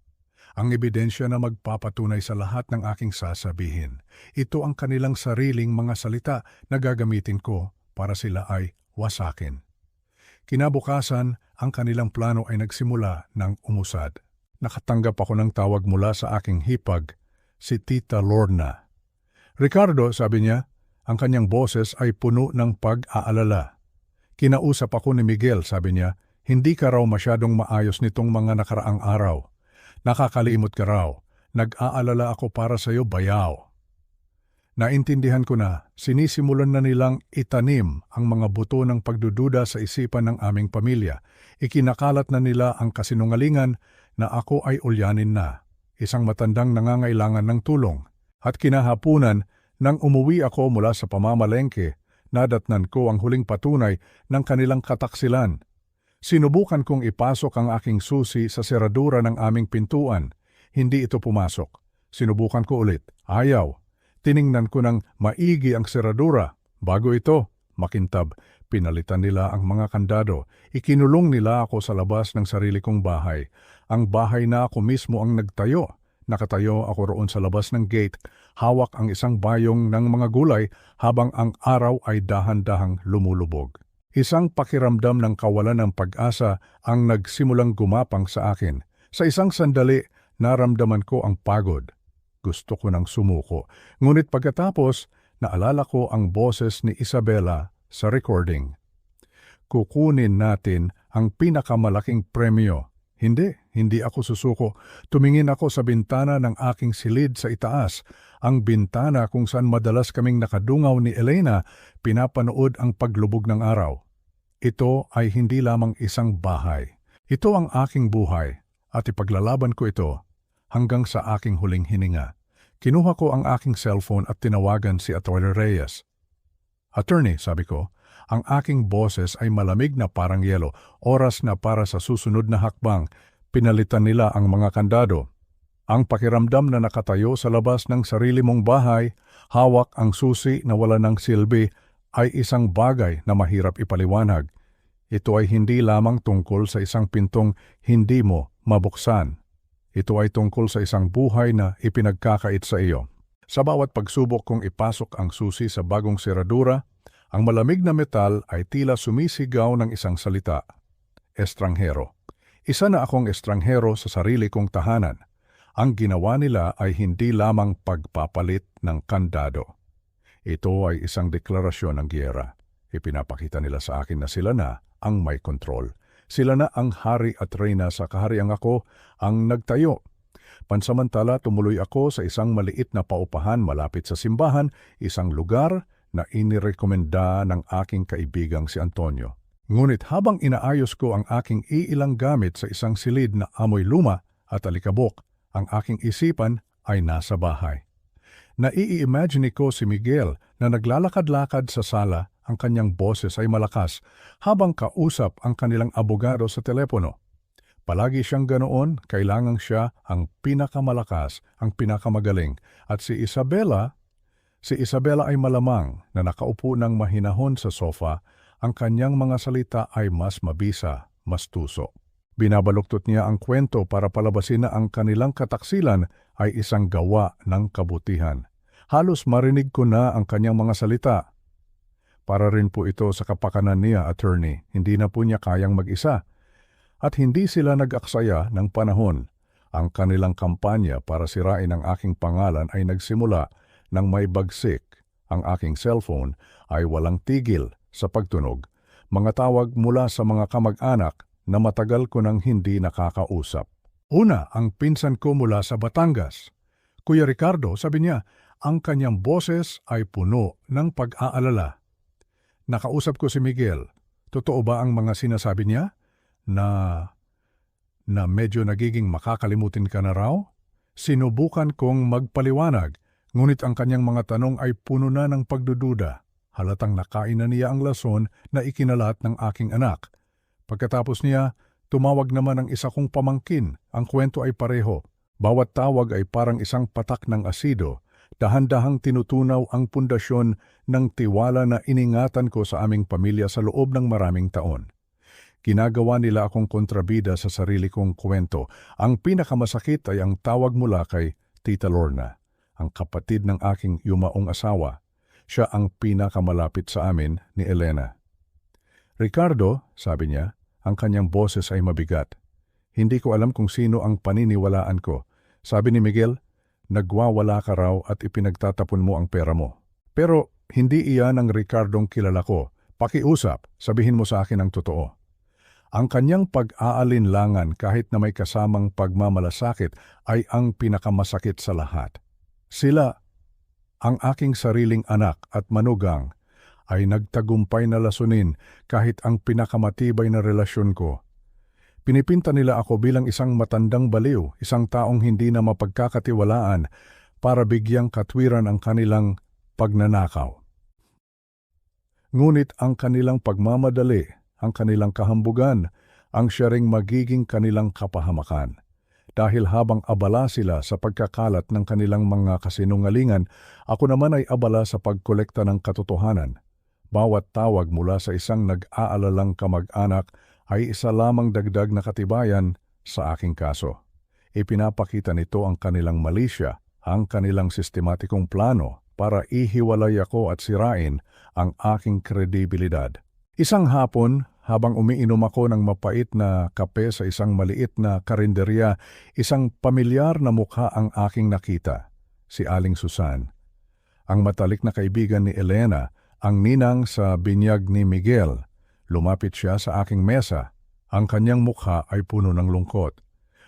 Ang ebidensya na magpapatunay sa lahat ng aking sasabihin. Ito ang kanilang sariling mga salita na gagamitin ko para sila ay wasakin. Kinabukasan, ang kanilang plano ay nagsimula ng umusad. Nakatanggap ako ng tawag mula sa aking hipag, si Tita Lorna. Ricardo, sabi niya, ang kanyang boses ay puno ng pag-aalala. Kinausap ako ni Miguel, sabi niya, hindi ka raw masyadong maayos nitong mga nakaraang araw. Nakakalimot ka raw. Nag-aalala ako para sa iyo, bayaw. Naintindihan ko na, sinisimulan na nilang itanim ang mga buto ng pagdududa sa isipan ng aming pamilya. Ikinakalat na nila ang kasinungalingan na ako ay ulyanin na, isang matandang nangangailangan ng tulong. At kinahapunan, nang umuwi ako mula sa pamamalengke, nadatnan ko ang huling patunay ng kanilang kataksilan. Sinubukan kong ipasok ang aking susi sa seradura ng aming pintuan. Hindi ito pumasok. Sinubukan ko ulit. Ayaw. Tiningnan ko ng maigi ang seradura. Bago ito, makintab, pinalitan nila ang mga kandado. Ikinulong nila ako sa labas ng sarili kong bahay. Ang bahay na ako mismo ang nagtayo. Nakatayo ako roon sa labas ng gate. Hawak ang isang bayong ng mga gulay habang ang araw ay dahan-dahang lumulubog. Isang pakiramdam ng kawalan ng pag-asa ang nagsimulang gumapang sa akin. Sa isang sandali, naramdaman ko ang pagod. Gusto ko nang sumuko. Ngunit pagkatapos, naalala ko ang boses ni Isabela sa recording. kukunin natin ang pinakamalaking premyo. Hindi ako susuko. Tumingin ako sa bintana ng aking silid sa itaas, ang bintana kung saan madalas kaming nakadungaw ni Elena, pinapanood ang paglubog ng araw. Ito ay hindi lamang isang bahay. Ito ang aking buhay at ipaglalaban ko ito hanggang sa aking huling hininga. Kinuha ko ang aking cellphone at tinawagan si Atty. Reyes. Attorney, sabi ko, ang aking boses ay malamig na parang yelo. Oras na para sa susunod na hakbang. Pinalitan nila ang mga kandado. Ang pakiramdam na nakatayo sa labas ng sarili mong bahay, hawak ang susi na wala ng silbi, ay isang bagay na mahirap ipaliwanag. Ito ay hindi lamang tungkol sa isang pintong hindi mo mabuksan. Ito ay tungkol sa isang buhay na ipinagkakait sa iyo. Sa bawat pagsubok kong ipasok ang susi sa bagong seradura, ang malamig na metal ay tila sumisigaw ng isang salita. Estranghero. Isa na akong estranghero sa sarili kong tahanan. Ang ginawa nila ay hindi lamang pagpapalit ng kandado. Ito ay isang deklarasyon ng giyera. Ipinapakita nila sa akin na sila na ang may kontrol. Sila na ang hari at reyna sa kahariang ako ang nagtayo. Pansamantala tumuloy ako sa isang maliit na paupahan malapit sa simbahan, isang lugar na inirekomenda ng aking kaibigang si Antonio. Ngunit habang inaayos ko ang aking iilang gamit sa isang silid na amoy luma at alikabok, ang aking isipan ay nasa bahay. Nai-imagine ko si Miguel na naglalakad-lakad sa sala, ang kanyang boses ay malakas habang kausap ang kanilang abogado sa telepono. Palagi siyang ganoon, kailangang siya ang pinakamalakas, ang pinakamagaling. At si Isabela ay malamang na nakaupo ng mahinahon sa sofa, ang kanyang mga salita ay mas mabisa, mas tuso. Binabaluktot niya ang kwento para palabasin na ang kanilang kataksilan ay isang gawa ng kabutihan. Halos marinig ko na ang kanyang mga salita. Para rin po ito sa kapakanan niya, attorney, hindi na po niya kayang mag-isa. At hindi sila nag-aksaya ng panahon. Ang kanilang kampanya para sirain ang aking pangalan ay nagsimula nang may bagsik. Ang aking cellphone ay walang tigil sa pagtunog. Mga tawag mula sa mga kamag-anak na matagal ko nang hindi nakakausap. Una, ang pinsan ko mula sa Batangas. Kuya Ricardo, sabi niya, ang kanyang boses ay puno ng pag-aalala. Nakausap ko si Miguel. Totoo ba ang mga sinasabi niya? Na medyo nagiging makakalimutin ka na raw? Sinubukan kong magpaliwanag, ngunit ang kanyang mga tanong ay puno na ng pagdududa. Halatang nakain na niya ang lason na ikinalat ng aking anak. Pagkatapos niya, tumawag naman ang isa kong pamangkin. Ang kwento ay pareho. Bawat tawag ay parang isang patak ng asido. Dahan-dahang tinutunaw ang pundasyon ng tiwala na iningatan ko sa aming pamilya sa loob ng maraming taon. Ginagawa nila akong kontrabida sa sarili kong kwento. Ang pinakamasakit ay ang tawag mula kay Tita Lorna, ang kapatid ng aking yumaong asawa. Siya ang pinakamalapit sa amin ni Elena. Ricardo, sabi niya, ang kanyang boses ay mabigat. Hindi ko alam kung sino ang paniniwalaan ko. Sabi ni Miguel, nagwawala ka raw at ipinagtatapon mo ang pera mo. Pero hindi iyan ang Ricardong kilala ko. Pakiusap, sabihin mo sa akin ang totoo. Ang kanyang pag-aalinlangan kahit na may kasamang pagmamalasakit ay ang pinakamasakit sa lahat. Sila, ang aking sariling anak at manugang, ay nagtagumpay na lasunin kahit ang pinakamatibay na relasyon ko. Pinipinta nila ako bilang isang matandang baliw, isang taong hindi na mapagkakatiwalaan para bigyang katwiran ang kanilang pagnanakaw. Ngunit ang kanilang pagmamadali, ang kanilang kahambugan, ang siya ring magiging kanilang kapahamakan. Dahil habang abala sila sa pagkakalat ng kanilang mga kasinungalingan, ako naman ay abala sa pagkolekta ng katotohanan. Bawat tawag mula sa isang nag-aalalang kamag-anak ay isa lamang dagdag na katibayan sa aking kaso. Ipinapakita nito ang kanilang malisya, ang kanilang sistematikong plano para ihiwalay ako at sirain ang aking kredibilidad. Isang hapon, habang umiinom ako ng mapait na kape sa isang maliit na karinderya, isang pamilyar na mukha ang aking nakita, si Aling Susan. Ang matalik na kaibigan ni Elena, ang ninang sa binyag ni Miguel. Lumapit siya sa aking mesa. Ang kanyang mukha ay puno ng lungkot.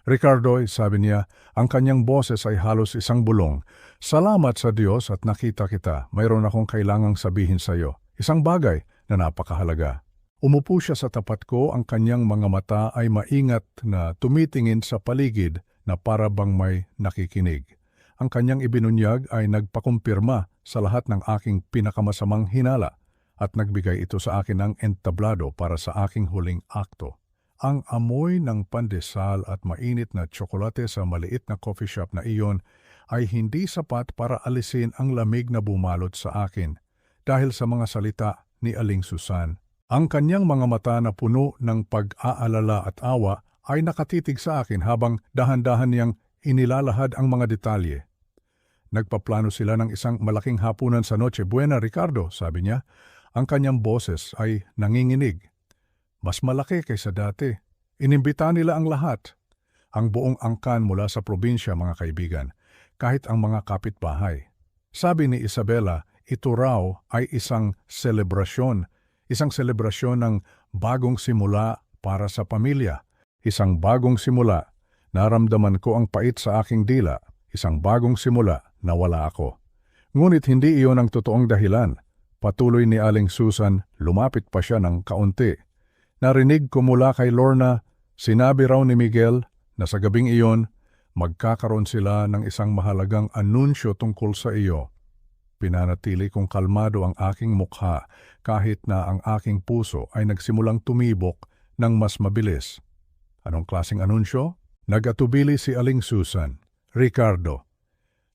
Ricardo, sabi niya, ang kanyang boses ay halos isang bulong. Salamat sa Diyos at nakita kita. Mayroon akong kailangang sabihin sa iyo. Isang bagay na napakahalaga. Umupo siya sa tapat ko, ang kanyang mga mata ay maingat na tumitingin sa paligid na para bang may nakikinig. Ang kanyang ibinunyag ay nagpakumpirma sa lahat ng aking pinakamasamang hinala at nagbigay ito sa akin ng entablado para sa aking huling akto. Ang amoy ng pandesal at mainit na tsokolate sa maliit na coffee shop na iyon ay hindi sapat para alisin ang lamig na bumalot sa akin dahil sa mga salita ni Aling Susan. Ang kanyang mga mata na puno ng pag-aalala at awa ay nakatitig sa akin habang dahan-dahan niyang inilalahad ang mga detalye. Nagpaplano sila ng isang malaking hapunan sa Noche Buena, Ricardo, sabi niya. Ang kanyang boses ay nanginginig. Mas malaki kaysa dati. Inimbita nila ang lahat. Ang buong angkan mula sa probinsya, mga kaibigan, kahit ang mga kapitbahay. Sabi ni Isabela, ito raw ay isang selebrasyon ng bagong simula para sa pamilya. Isang bagong simula, naramdaman ko ang pait sa aking dila. Isang bagong simula, nawala ako. Ngunit hindi iyon ang totoong dahilan. Patuloy ni Aling Susan, lumapit pa siya ng kaunti. Narinig ko mula kay Lorna, sinabi raw ni Miguel na sa gabing iyon, magkakaroon sila ng isang mahalagang anunsyo tungkol sa iyo. Pinanatili kong kalmado ang aking mukha kahit na ang aking puso ay nagsimulang tumibok ng mas mabilis. Anong klaseng anunsyo? Nagatubili si Aling Susan. Ricardo,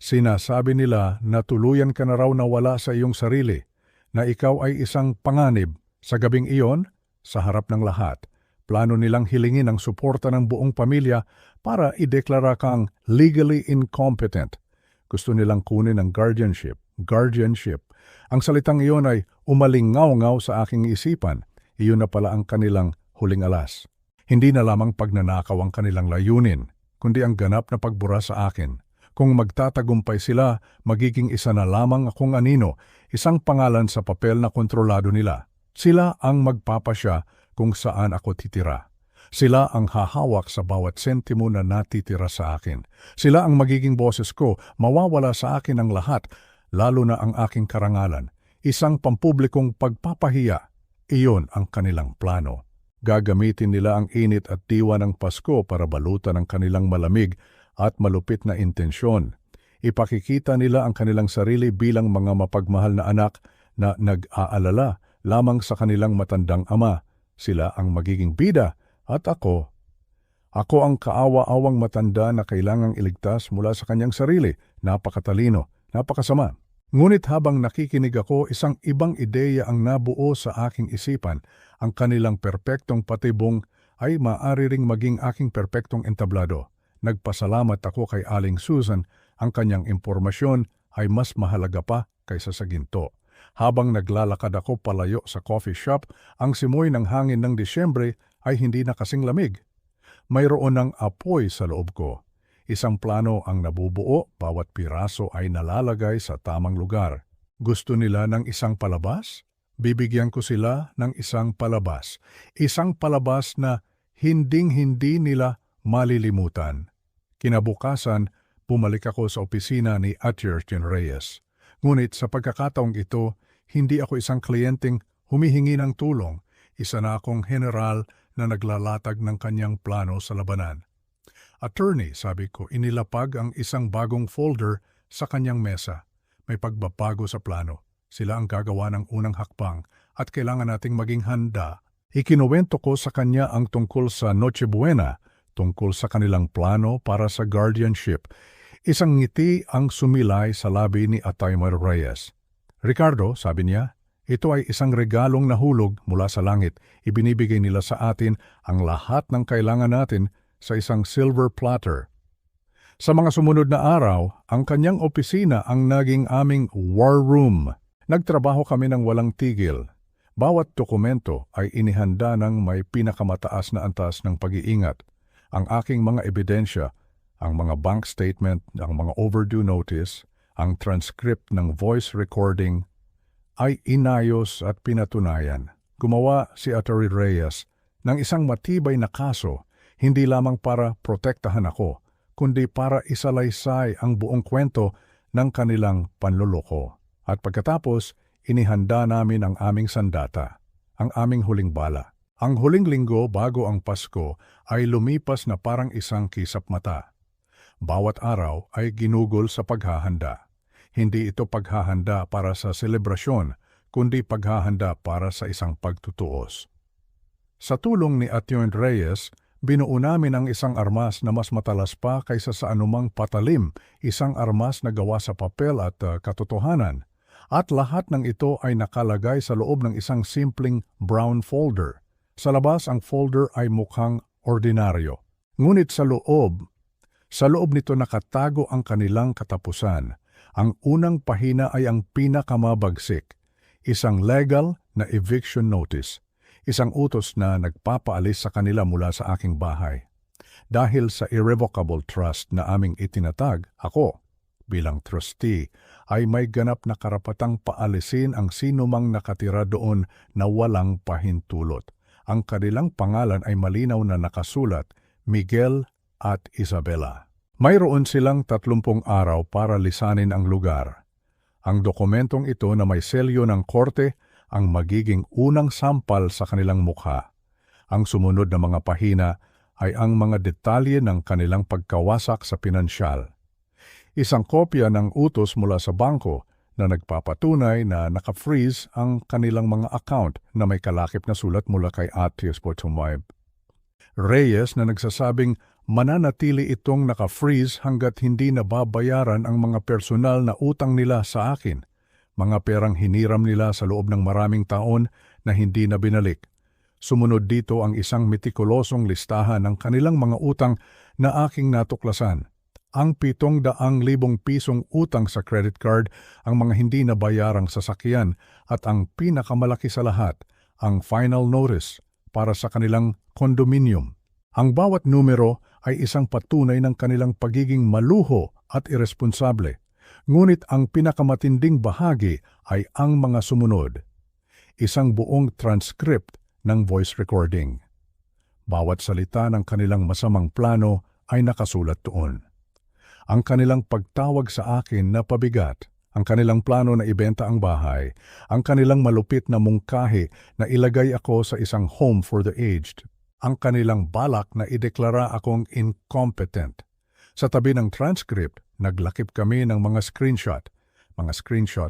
sinasabi nila na tuluyan ka na raw nawala sa iyong sarili, na ikaw ay isang panganib. Sa gabing iyon, sa harap ng lahat, plano nilang hilingin ang suporta ng buong pamilya para ideklara kang legally incompetent. Gusto nilang kunin ang guardianship. Ang salitang iyon ay umalingaw-ngaw sa aking isipan. Iyon na pala ang kanilang huling alas. Hindi na lamang pagnanakaw ang kanilang layunin, kundi ang ganap na pagbura sa akin. Kung magtatagumpay sila, magiging isa na lamang akong anino, isang pangalan sa papel na kontrolado nila. Sila ang magpapasya kung saan ako titira. Sila ang hahawak sa bawat sentimo na natitira sa akin. Sila ang magiging boses ko, mawawala sa akin ang lahat, lalo na ang aking karangalan. Isang pampublikong pagpapahiya, iyon ang kanilang plano. Gagamitin nila ang init at diwa ng Pasko para balutan ang kanilang malamig at malupit na intensyon. Ipakikita nila ang kanilang sarili bilang mga mapagmahal na anak na nag-aalala lamang sa kanilang matandang ama. Sila ang magiging bida at ako ang kaawa-awang matanda na kailangang iligtas mula sa kanyang sarili. Napakatalino, napakasama. Ngunit habang nakikinig ako, isang ibang ideya ang nabuo sa aking isipan. Ang kanilang perpektong patibong ay maaari ring maging aking perpektong entablado. Nagpasalamat ako kay Aling Susan. Ang kanyang impormasyon ay mas mahalaga pa kaysa sa ginto. Habang naglalakad ako palayo sa coffee shop, ang simoy ng hangin ng Disyembre ay hindi na kasing lamig. Mayroon ng apoy sa loob ko. Isang plano ang nabubuo, bawat piraso ay nalalagay sa tamang lugar. Gusto nila ng isang palabas? Bibigyan ko sila ng isang palabas. Isang palabas na hinding-hindi nila malilimutan. Kinabukasan, bumalik ako sa opisina ni Atier Reyes. Ngunit sa pagkakataong ito, hindi ako isang kliyenteng humihingi ng tulong. Isa na akong general na naglalatag ng kanyang plano sa labanan. Attorney, sabi ko, inilapag ang isang bagong folder sa kanyang mesa. May pagbabago sa plano. Sila ang gagawa ng unang hakbang at kailangan nating maging handa. Ikinuwento ko sa kanya ang tungkol sa Noche Buena, tungkol sa kanilang plano para sa guardianship. Isang ngiti ang sumilay sa labi ni Ataymer Reyes. Ricardo, sabi niya, ito ay isang regalong nahulog mula sa langit. Ibinibigay nila sa atin ang lahat ng kailangan natin sa isang silver platter. Sa mga sumunod na araw, ang kanyang opisina ang naging aming war room. Nagtrabaho kami ng walang tigil. Bawat dokumento ay inihanda ng may pinakamataas na antas ng pag-iingat. Ang aking mga ebidensya, ang mga bank statement, ang mga overdue notice, ang transcript ng voice recording, ay inayos at pinatunayan. gumawa si Atty. Reyes ng isang matibay na kaso, hindi lamang para protektahan ako, kundi para isalaysay ang buong kwento ng kanilang panloloko. At pagkatapos, inihanda namin ang aming sandata, ang aming huling bala. Ang huling linggo bago ang Pasko ay lumipas na parang isang kisap mata. Bawat araw ay ginugol sa paghahanda. Hindi ito paghahanda para sa selebrasyon, kundi paghahanda para sa isang pagtutuos. Sa tulong ni Atty. Reyes, binuo namin ang isang armas na mas matalas pa kaysa sa anumang patalim, isang armas na gawa sa papel at katotohanan. At lahat ng ito ay nakalagay sa loob ng isang simpleng brown folder. Sa labas ang folder ay mukhang ordinaryo. Ngunit sa loob nito nakatago ang kanilang katapusan. Ang unang pahina ay ang pinakamabagsik, isang legal na eviction notice. Isang utos na nagpapaalis sa kanila mula sa aking bahay. Dahil sa irrevocable trust na aming itinatag, ako, bilang trustee, ay may ganap na karapatang paalisin ang sinumang nakatira doon na walang pahintulot. Ang kanilang pangalan ay malinaw na nakasulat, Miguel at Isabela. Mayroon silang 30 araw para lisanin ang lugar. Ang dokumentong ito na may selyo ng korte ang magiging unang sampal sa kanilang mukha. Ang sumunod na mga pahina ay ang mga detalye ng kanilang pagkawasak sa pinansyal. Isang kopya ng utos mula sa bangko na nagpapatunay na naka-freeze ang kanilang mga account na may kalakip na sulat mula kay Atios Potumay Reyes na nagsasabing mananatili itong naka-freeze hanggat hindi nababayaran ang mga personal na utang nila sa akin. Mga perang hiniram nila sa loob ng maraming taon na hindi na binalik. Sumunod dito ang isang metikulosong listahan ng kanilang mga utang na aking natuklasan. Ang 700,000 pisong utang sa credit card, ang mga hindi nabayarang sasakyan, at ang pinakamalaki sa lahat, ang final notice para sa kanilang condominium. Ang bawat numero ay isang patunay ng kanilang pagiging maluho at irresponsable. Ngunit ang pinakamatinding bahagi ay ang mga sumunod. Isang buong transcript ng voice recording. Bawat salita ng kanilang masamang plano ay nakasulat doon. Ang kanilang pagtawag sa akin na pabigat, ang kanilang plano na ibenta ang bahay, ang kanilang malupit na mungkahi na ilagay ako sa isang home for the aged, ang kanilang balak na ideklara akong incompetent. Sa tabi ng transcript, naglakip kami ng mga screenshot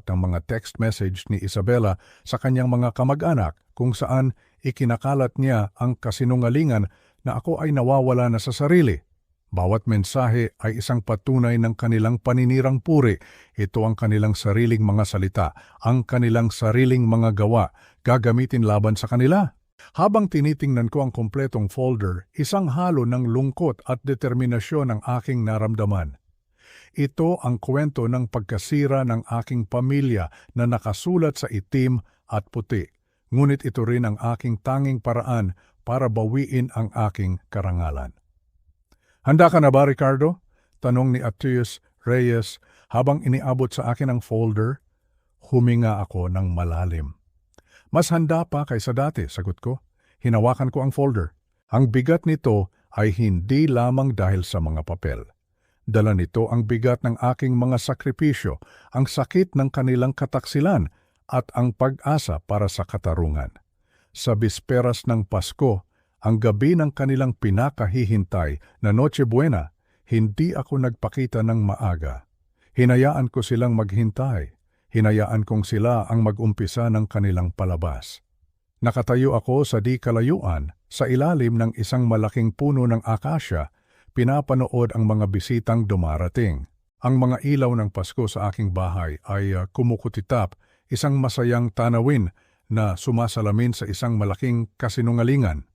ng mga text message ni Isabela sa kanyang mga kamag-anak kung saan ikinakalat niya ang kasinungalingan na ako ay nawawala na sa sarili. Bawat mensahe ay isang patunay ng kanilang paninirang puri. Ito ang kanilang sariling mga salita, ang kanilang sariling mga gawa, gagamitin laban sa kanila. Habang tinitingnan ko ang kompletong folder, isang halo ng lungkot at determinasyon ang aking naramdaman. Ito ang kwento ng pagkasira ng aking pamilya na nakasulat sa itim at puti. Ngunit ito rin ang aking tanging paraan para bawiin ang aking karangalan. Handa ka na ba, Ricardo? Tanong ni Atios Reyes habang iniabot sa akin ang folder. Huminga ako ng malalim. Mas handa pa kaysa dati, sagot ko. Hinawakan ko ang folder. Ang bigat nito ay hindi lamang dahil sa mga papel. Dala nito ang bigat ng aking mga sakripisyo, ang sakit ng kanilang kataksilan, at ang pag-asa para sa katarungan. Sa bisperas ng Pasko, ang gabi ng kanilang pinakahihintay na Noche Buena, hindi ako nagpakita ng maaga. Hinayaan ko silang maghintay. Hinayaan kong sila ang mag-umpisa ng kanilang palabas. Nakatayo ako sa di kalayuan sa ilalim ng isang malaking puno ng akasya, pinapanood ang mga bisitang dumarating. Ang mga ilaw ng Pasko sa aking bahay ay kumukutitap, isang masayang tanawin na sumasalamin sa isang malaking kasinungalingan.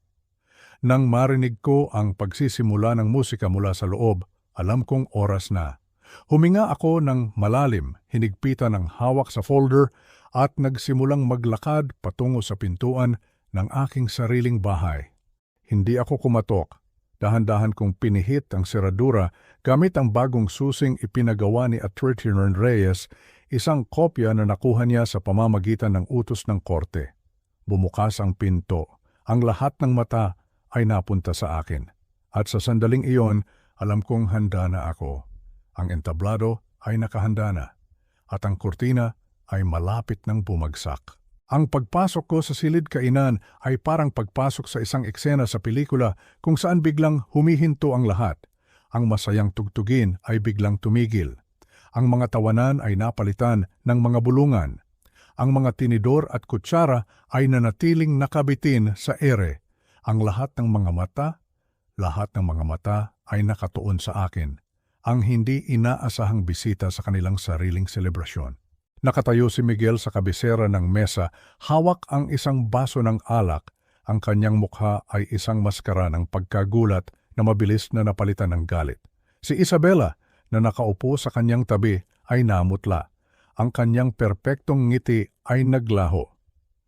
Nang marinig ko ang pagsisimula ng musika mula sa loob, alam kong oras na. Huminga ako ng malalim, hinigpitan ng hawak sa folder at nagsimulang maglakad patungo sa pintuan ng aking sariling bahay. Hindi ako kumatok. Dahan-dahan kong pinihit ang seradura gamit ang bagong susing ipinagawa ni Atty. Reyes, isang kopya na nakuha niya sa pamamagitan ng utos ng korte. Bumukas ang pinto. Ang lahat ng mata ay napunta sa akin. At sa sandaling iyon, alam kong handa na ako. Ang entablado ay nakahanda na. At ang kurtina ay malapit ng bumagsak. Ang pagpasok ko sa silid kainan ay parang pagpasok sa isang eksena sa pelikula kung saan biglang humihinto ang lahat. Ang masayang tugtugin ay biglang tumigil. Ang mga tawanan ay napalitan ng mga bulungan. Ang mga tinidor at kutsara ay nanatiling nakabitin sa ere. Ang lahat ng mga mata ay nakatuon sa akin. Ang hindi inaasahang bisita sa kanilang sariling selebrasyon. Nakatayo si Miguel sa kabisera ng mesa, hawak ang isang baso ng alak. Ang kanyang mukha ay isang maskara ng pagkagulat na mabilis na napalitan ng galit. Si Isabela, na nakaupo sa kanyang tabi, ay namutla. Ang kanyang perpektong ngiti ay naglaho.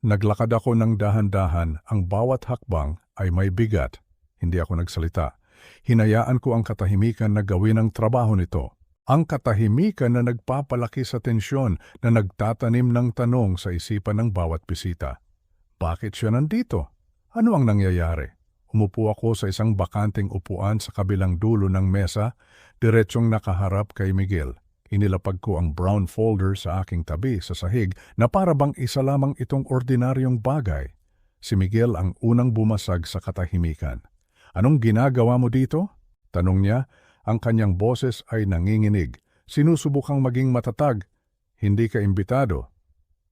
Naglakad ako ng dahan-dahan, ang bawat hakbang ay may bigat. Hindi ako nagsalita. Hinayaan ko ang katahimikan na gawin ang trabaho nito. Ang katahimikan na nagpapalaki sa tensyon na nagtatanim ng tanong sa isipan ng bawat bisita. Bakit siya nandito? Ano ang nangyayari? Umupo ako sa isang bakanteng upuan sa kabilang dulo ng mesa, diretsyong nakaharap kay Miguel. Inilapag ko ang brown folder sa aking tabi sa sahig na para bang isa lamang itong ordinaryong bagay. Si Miguel ang unang bumasag sa katahimikan. Anong ginagawa mo dito? Tanong niya. Ang kanyang boses ay nanginginig. Sinusubukang maging matatag. Hindi ka imbitado.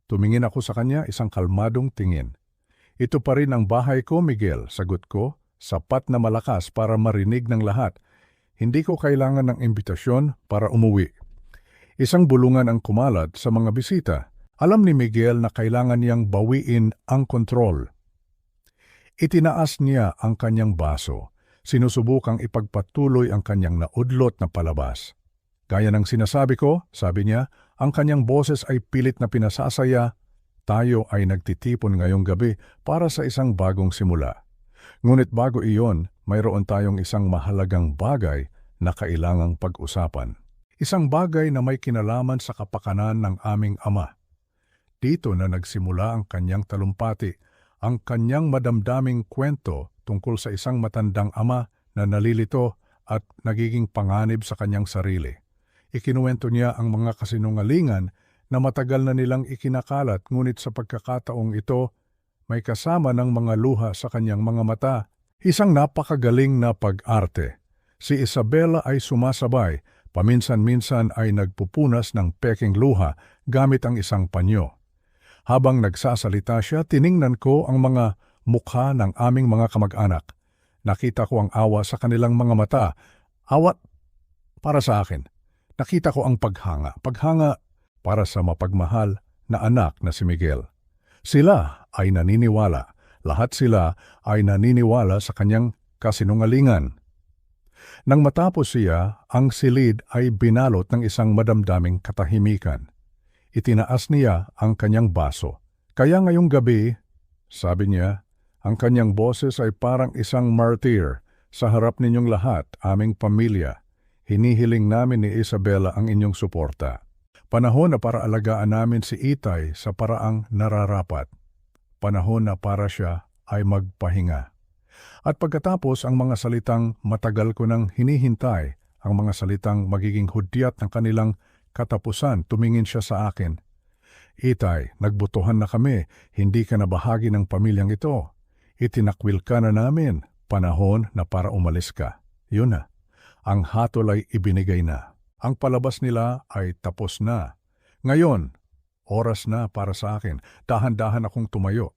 Tumingin ako sa kanya, isang kalmadong tingin. Ito pa rin ang bahay ko, Miguel, sagot ko, sapat na malakas para marinig ng lahat. Hindi ko kailangan ng imbitasyon para umuwi. Isang bulungan ang kumalat sa mga bisita. Alam ni Miguel na kailangan niyang bawiin ang kontrol. Itinaas niya ang kanyang baso. Sinusubukang ipagpatuloy ang kanyang naudlot na palabas. Gaya ng sinasabi ko, sabi niya, ang kanyang boses ay pilit na pinasasaya. Tayo ay nagtitipon ngayong gabi para sa isang bagong simula. Ngunit bago iyon, mayroon tayong isang mahalagang bagay na kailangang pag-usapan. Isang bagay na may kinalaman sa kapakanan ng aming ama. Dito na nagsimula ang kanyang talumpati, ang kanyang madamdaming kwento tungkol sa isang matandang ama na nalilito at nagiging panganib sa kanyang sarili. Ikinuwento niya ang mga kasinungalingan na matagal na nilang ikinakalat, ngunit sa pagkakataong ito, may kasama ng mga luha sa kanyang mga mata. Isang napakagaling na pag-arte. Si Isabela ay sumasabay, paminsan-minsan ay nagpupunas ng peking luha gamit ang isang panyo. Habang nagsasalita siya, tiningnan ko ang mga mukha ng aming mga kamag-anak. Nakita ko ang awa sa kanilang mga mata. Awa para sa akin. Nakita ko ang paghanga para sa mapagmahal na anak na si Miguel. Sila ay naniniwala. Lahat sila ay naniniwala sa kanyang kasinungalingan. Nang matapos siya, ang silid ay binalot ng isang madamdaming katahimikan. Itinaas niya ang kanyang baso. Kaya ngayong gabi, sabi niya, ang kanyang boses ay parang isang martyr. Sa harap ninyong lahat, aming pamilya, hinihiling namin ni Isabela ang inyong suporta. Panahon na para alagaan namin si Itay sa paraang nararapat. Panahon na para siya ay magpahinga. At pagkatapos ang mga salitang matagal ko nang hinihintay, ang mga salitang magiging hudyat ng kanilang katapusan, tumingin siya sa akin. Itay, nagbutuhan na kami, hindi ka na bahagi ng pamilyang ito. Itinakwil ka na namin, panahon na para umalis ka. Yun na, ang hatol ay ibinigay na. Ang palabas nila ay tapos na. Ngayon, oras na para sa akin, dahan-dahan akong tumayo.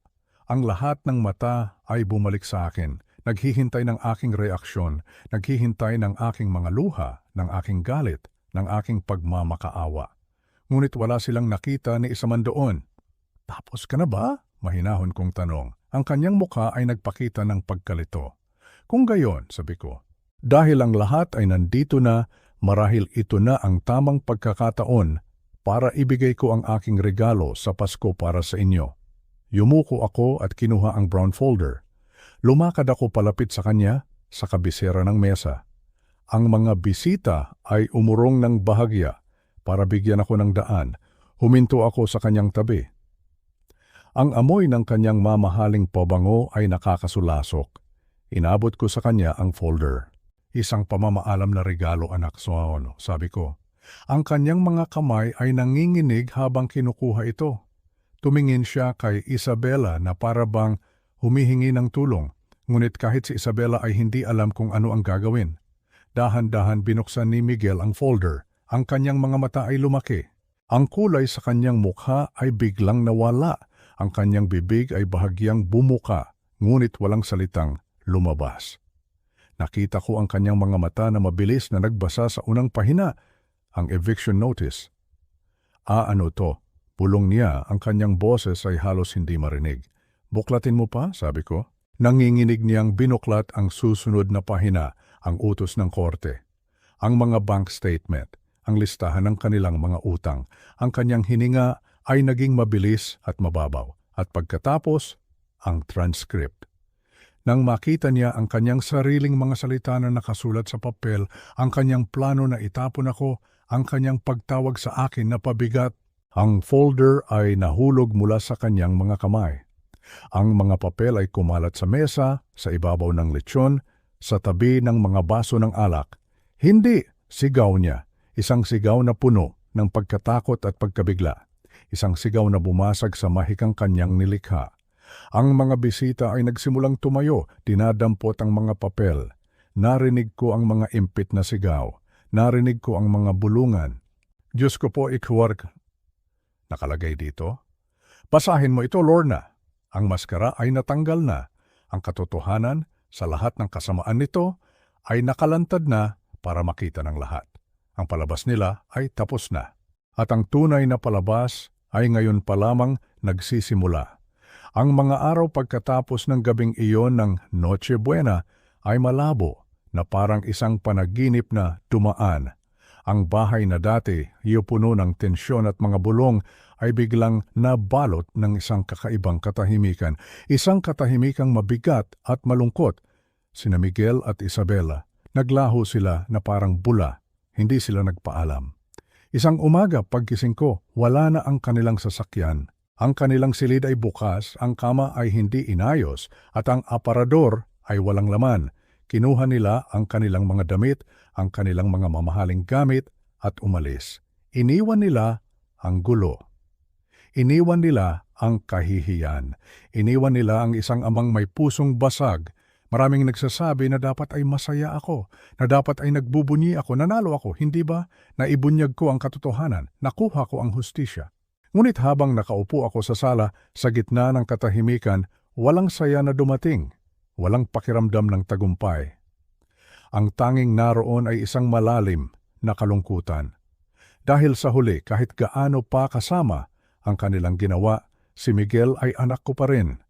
Ang lahat ng mata ay bumalik sa akin. Naghihintay ng aking reaksyon, naghihintay ng aking mga luha, ng aking galit, ng aking pagmamakaawa. Ngunit wala silang nakita ni isa man doon. Tapos ka na ba? Mahinahon kong tanong. Ang kanyang mukha ay nagpakita ng pagkalito. Kung gayon, sabi ko, dahil ang lahat ay nandito na, marahil ito na ang tamang pagkakataon para ibigay ko ang aking regalo sa Pasko para sa inyo. Yumuko ako at kinuha ang brown folder. Lumakad ako palapit sa kanya sa kabisera ng mesa. Ang mga bisita ay umurong ng bahagya para bigyan ako ng daan. Huminto ako sa kanyang tabi. Ang amoy ng kanyang mamahaling pabango ay nakakasulasok. Inabot ko sa kanya ang folder. Isang pamamaalam na regalo, anak, sabi ko. Ang kanyang mga kamay ay nanginginig habang kinukuha ito. Tumingin siya kay Isabela na para bang humihingi ng tulong, ngunit kahit si Isabela ay hindi alam kung ano ang gagawin. Dahan-dahan binuksan ni Miguel ang folder. Ang kanyang mga mata ay lumaki. Ang kulay sa kanyang mukha ay biglang nawala. Ang kanyang bibig ay bahagyang bumuka, ngunit walang salitang lumabas. Nakita ko ang kanyang mga mata na mabilis na nagbasa sa unang pahina, ang eviction notice. Ano to? Bulong niya, ang kanyang boses ay halos hindi marinig. Buklatin mo pa, sabi ko. Nanginginig niyang binuklat ang susunod na pahina, ang utos ng korte. Ang mga bank statement, ang listahan ng kanilang mga utang. Ang kanyang hininga ay naging mabilis at mababaw. At pagkatapos, ang transcript. Nang makita niya ang kanyang sariling mga salita na nakasulat sa papel, ang kanyang plano na itapon ako, ang kanyang pagtawag sa akin na pabigat, ang folder ay nahulog mula sa kanyang mga kamay. Ang mga papel ay kumalat sa mesa, sa ibabaw ng lechon, sa tabi ng mga baso ng alak. Hindi, sigaw niya. Isang sigaw na puno ng pagkatakot at pagkabigla. Isang sigaw na bumasag sa mahikang kanyang nilikha. Ang mga bisita ay nagsimulang tumayo, dinadampot ang mga papel. Narinig ko ang mga impit na sigaw. Narinig ko ang mga bulungan. Diyos ko po, ikwark. Nakalagay dito. Basahin mo ito, Lorna. Ang maskara ay natanggal na. Ang katotohanan sa lahat ng kasamaan nito ay nakalantad na para makita ng lahat. Ang palabas nila ay tapos na. At ang tunay na palabas ay ngayon pa lamang nagsisimula. Ang mga araw pagkatapos ng gabing iyon ng Noche Buena ay malabo na parang isang panaginip na dumaan. Ang bahay na dati puno ng tensyon at mga bulong ay biglang nabalot ng isang kakaibang katahimikan. Isang katahimikang mabigat at malungkot. Sina Miguel at Isabela, naglaho sila na parang bula. Hindi sila nagpaalam. Isang umaga paggising ko, wala na ang kanilang sasakyan. Ang kanilang silid ay bukas, ang kama ay hindi inayos, at ang aparador ay walang laman. Kinuha nila ang kanilang mga damit, ang kanilang mga mamahaling gamit, at umalis. Iniwan nila ang gulo. Iniwan nila ang kahihiyan. Iniwan nila ang isang amang may pusong basag. Maraming nagsasabi na dapat ay masaya ako, na dapat ay nagbubunyi ako, nanalo ako, hindi ba? Naibunyag ko ang katotohanan, nakuha ko ang hustisya. Ngunit habang nakaupo ako sa sala, sa gitna ng katahimikan, walang saya na dumating, walang pakiramdam ng tagumpay. Ang tanging naroon ay isang malalim na kalungkutan. Dahil sa huli, kahit gaano pa kasama ang kanilang ginawa, si Miguel ay anak ko pa rin.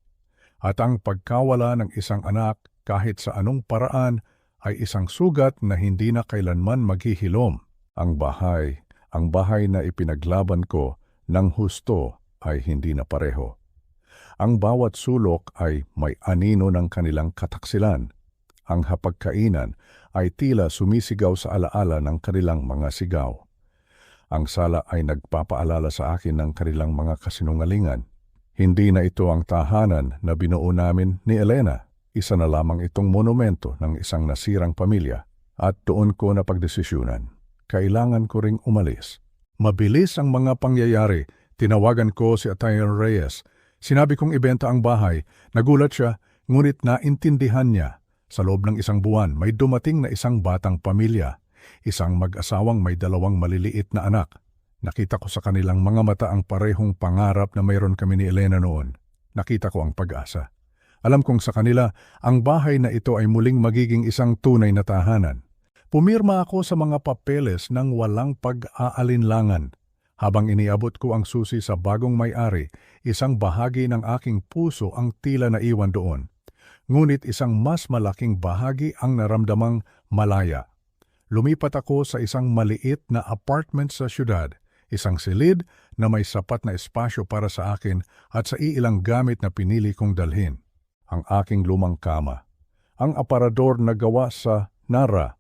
At ang pagkawala ng isang anak kahit sa anong paraan ay isang sugat na hindi na kailanman maghihilom. Ang bahay na ipinaglaban ko ng husto ay hindi na pareho. Ang bawat sulok ay may anino ng kanilang kataksilan. Ang hapagkainan ay tila sumisigaw sa alaala ng kanilang mga sigaw. Ang sala ay nagpapaalala sa akin ng kanilang mga kasinungalingan. Hindi na ito ang tahanan na binuo namin ni Elena. Isa na lamang itong monumento ng isang nasirang pamilya. At doon ko napagdesisyunan. Kailangan ko ring umalis. Mabilis ang mga pangyayari. Tinawagan ko si Atayan Reyes. Sinabi kong ibenta ang bahay. Nagulat siya, ngunit naintindihan niya. Sa loob ng isang buwan, may dumating na isang batang pamilya. Isang mag-asawang may 2 maliliit na anak. Nakita ko sa kanilang mga mata ang parehong pangarap na mayroon kami ni Elena noon. Nakita ko ang pag-asa. Alam kong sa kanila, ang bahay na ito ay muling magiging isang tunay na tahanan. Pumirma ako sa mga papeles nang walang pag-aalinlangan. Habang iniabot ko ang susi sa bagong may-ari, isang bahagi ng aking puso ang tila naiwan doon. Ngunit isang mas malaking bahagi ang naramdamang malaya. Lumipat ako sa isang maliit na apartment sa syudad. Isang silid na may sapat na espasyo para sa akin at sa iilang gamit na pinili kong dalhin. Ang aking lumang kama, ang aparador na gawa sa Nara,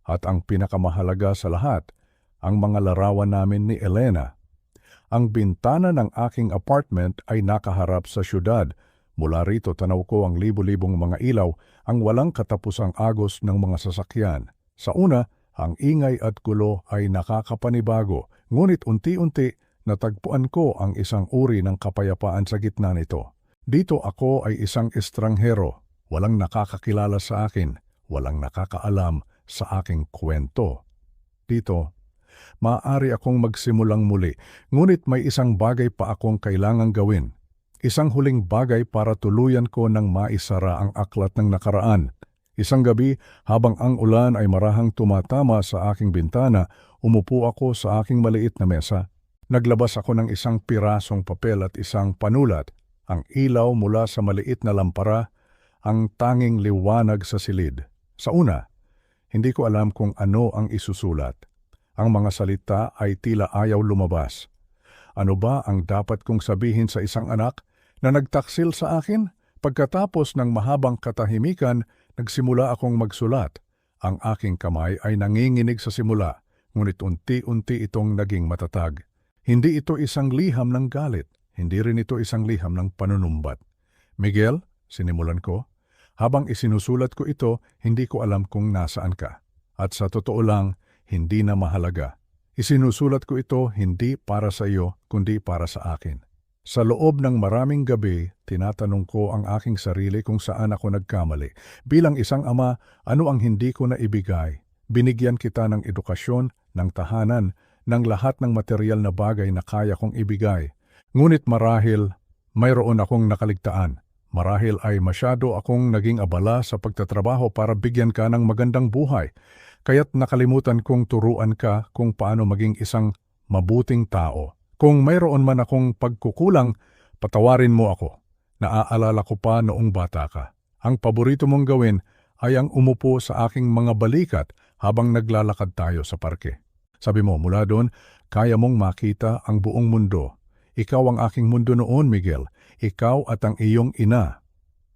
at ang pinakamahalaga sa lahat, ang mga larawan namin ni Elena. Ang bintana ng aking apartment ay nakaharap sa syudad. Mula rito tanaw ko ang libo-libong mga ilaw, ang walang katapusang agos ng mga sasakyan. Sa una, ang ingay at gulo ay nakakapanibago, ngunit unti-unti natagpuan ko ang isang uri ng kapayapaan sa gitna nito. Dito ako ay isang estranghero, walang nakakakilala sa akin, walang nakakaalam sa aking kwento. Dito, maaari akong magsimulang muli, ngunit may isang bagay pa akong kailangang gawin. Isang huling bagay para tuluyan ko ng maisara ang aklat ng nakaraan. Isang gabi, habang ang ulan ay marahang tumatama sa aking bintana, umupo ako sa aking maliit na mesa. Naglabas ako ng isang pirasong papel at isang panulat. Ang ilaw mula sa maliit na lampara, ang tanging liwanag sa silid. Sa una, hindi ko alam kung ano ang isusulat. Ang mga salita ay tila ayaw lumabas. Ano ba ang dapat kong sabihin sa isang anak na nagtaksil sa akin? Pagkatapos ng mahabang katahimikan, nagsimula akong magsulat. Ang aking kamay ay nanginginig sa simula, ngunit unti-unti itong naging matatag. Hindi ito isang liham ng galit, hindi rin ito isang liham ng panunumbat. Miguel, sinimulan ko, habang isinusulat ko ito, hindi ko alam kung nasaan ka. At sa totoo lang, hindi na mahalaga. Isinusulat ko ito hindi para sa iyo, kundi para sa akin. Sa loob ng maraming gabi, tinatanong ko ang aking sarili kung saan ako nagkamali. Bilang isang ama, ano ang hindi ko na ibigay? Binigyan kita ng edukasyon, ng tahanan, ng lahat ng material na bagay na kaya kong ibigay. Ngunit marahil, mayroon akong nakaligtaan. Marahil ay masyado akong naging abala sa pagtatrabaho para bigyan ka ng magandang buhay. Kaya't nakalimutan kong turuan ka kung paano maging isang mabuting tao. Kung mayroon man akong pagkukulang, patawarin mo ako. Naaalala ko pa noong bata ka. Ang paborito mong gawin ay ang umupo sa aking mga balikat habang naglalakad tayo sa parke. Sabi mo, mula doon, kaya mong makita ang buong mundo. Ikaw ang aking mundo noon, Miguel. Ikaw at ang iyong ina.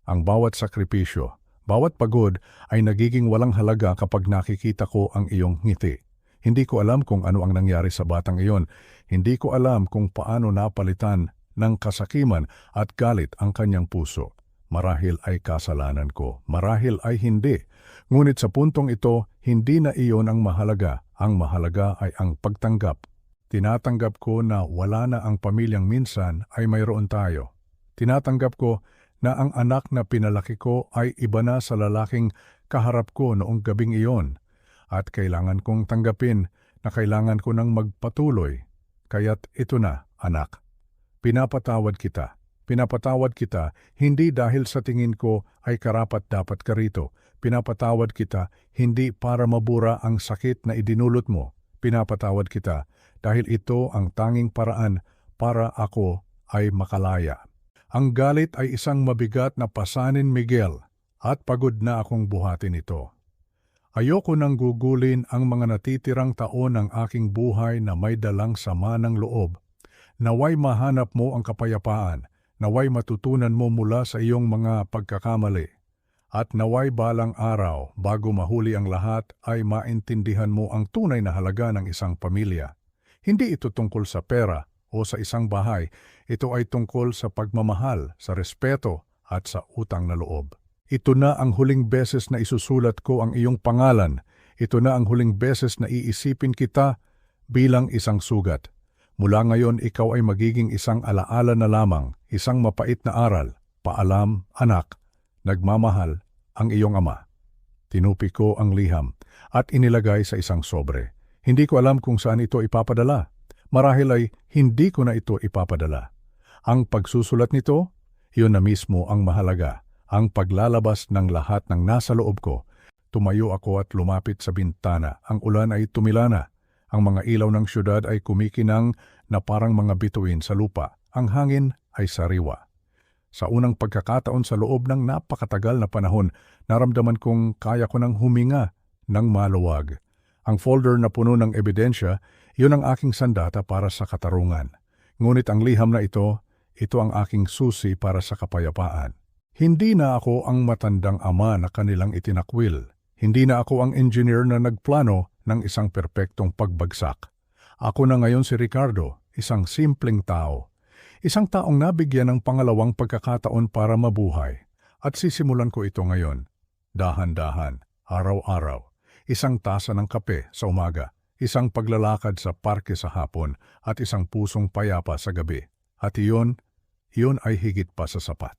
Ang bawat sakripisyo, bawat pagod ay nagiging walang halaga kapag nakikita ko ang iyong ngiti. Hindi ko alam kung ano ang nangyari sa batang iyon. Hindi ko alam kung paano napalitan ng kasakiman at galit ang kanyang puso. Marahil ay kasalanan ko, marahil ay hindi. Ngunit sa puntong ito, hindi na iyon ang mahalaga. Ang mahalaga ay ang pagtanggap. Tinatanggap ko na wala na ang pamilyang minsan ay mayroon tayo. Tinatanggap ko na ang anak na pinalaki ko ay iba na sa lalaking kaharap ko noong gabing iyon. At kailangan kong tanggapin na kailangan ko nang magpatuloy. Kaya't ito na, anak. Pinapatawad kita. Pinapatawad kita hindi dahil sa tingin ko ay karapat-dapat ka rito. Pinapatawad kita hindi para mabura ang sakit na idinulot mo. Pinapatawad kita dahil ito ang tanging paraan para ako ay makalaya. Ang galit ay isang mabigat na pasanin, Miguel, at pagod na akong buhatin ito. Ayoko nang gugulin ang mga natitirang taon ng aking buhay na may dalang sama ng loob. Naway mahanap mo ang kapayapaan, naway matutunan mo mula sa iyong mga pagkakamali. At naway balang araw, bago mahuli ang lahat, ay maintindihan mo ang tunay na halaga ng isang pamilya. Hindi ito tungkol sa pera o sa isang bahay, ito ay tungkol sa pagmamahal, sa respeto at sa utang na loob. Ito na ang huling beses na isusulat ko ang iyong pangalan. Ito na ang huling beses na iisipin kita bilang isang sugat. Mula ngayon, ikaw ay magiging isang alaala na lamang, isang mapait na aral. Paalam, anak, nagmamahal ang iyong ama. Tinupi ko ang liham at inilagay sa isang sobre. Hindi ko alam kung saan ito ipapadala. Marahil ay hindi ko na ito ipapadala. Ang pagsusulat nito, iyon na mismo ang mahalaga. Ang paglalabas ng lahat ng nasa loob ko. Tumayo ako at lumapit sa bintana. Ang ulan ay tumila na. Ang mga ilaw ng syudad ay kumikinang na parang mga bituin sa lupa. Ang hangin ay sariwa. Sa unang pagkakataon sa loob ng napakatagal na panahon, naramdaman kong kaya ko nang huminga ng maluwag. Ang folder na puno ng ebidensya, yun ang aking sandata para sa katarungan. Ngunit ang liham na ito ang aking susi para sa kapayapaan. Hindi na ako ang matandang ama na kanilang itinakwil. Hindi na ako ang engineer na nagplano ng isang perpektong pagbagsak. Ako na ngayon si Ricardo, isang simpleng tao. Isang taong nabigyan ng pangalawang pagkakataon para mabuhay. At sisimulan ko ito ngayon. Dahan-dahan, araw-araw. Isang tasa ng kape sa umaga, isang paglalakad sa parke sa hapon, at isang pusong payapa sa gabi. At iyon ay higit pa sa sapat.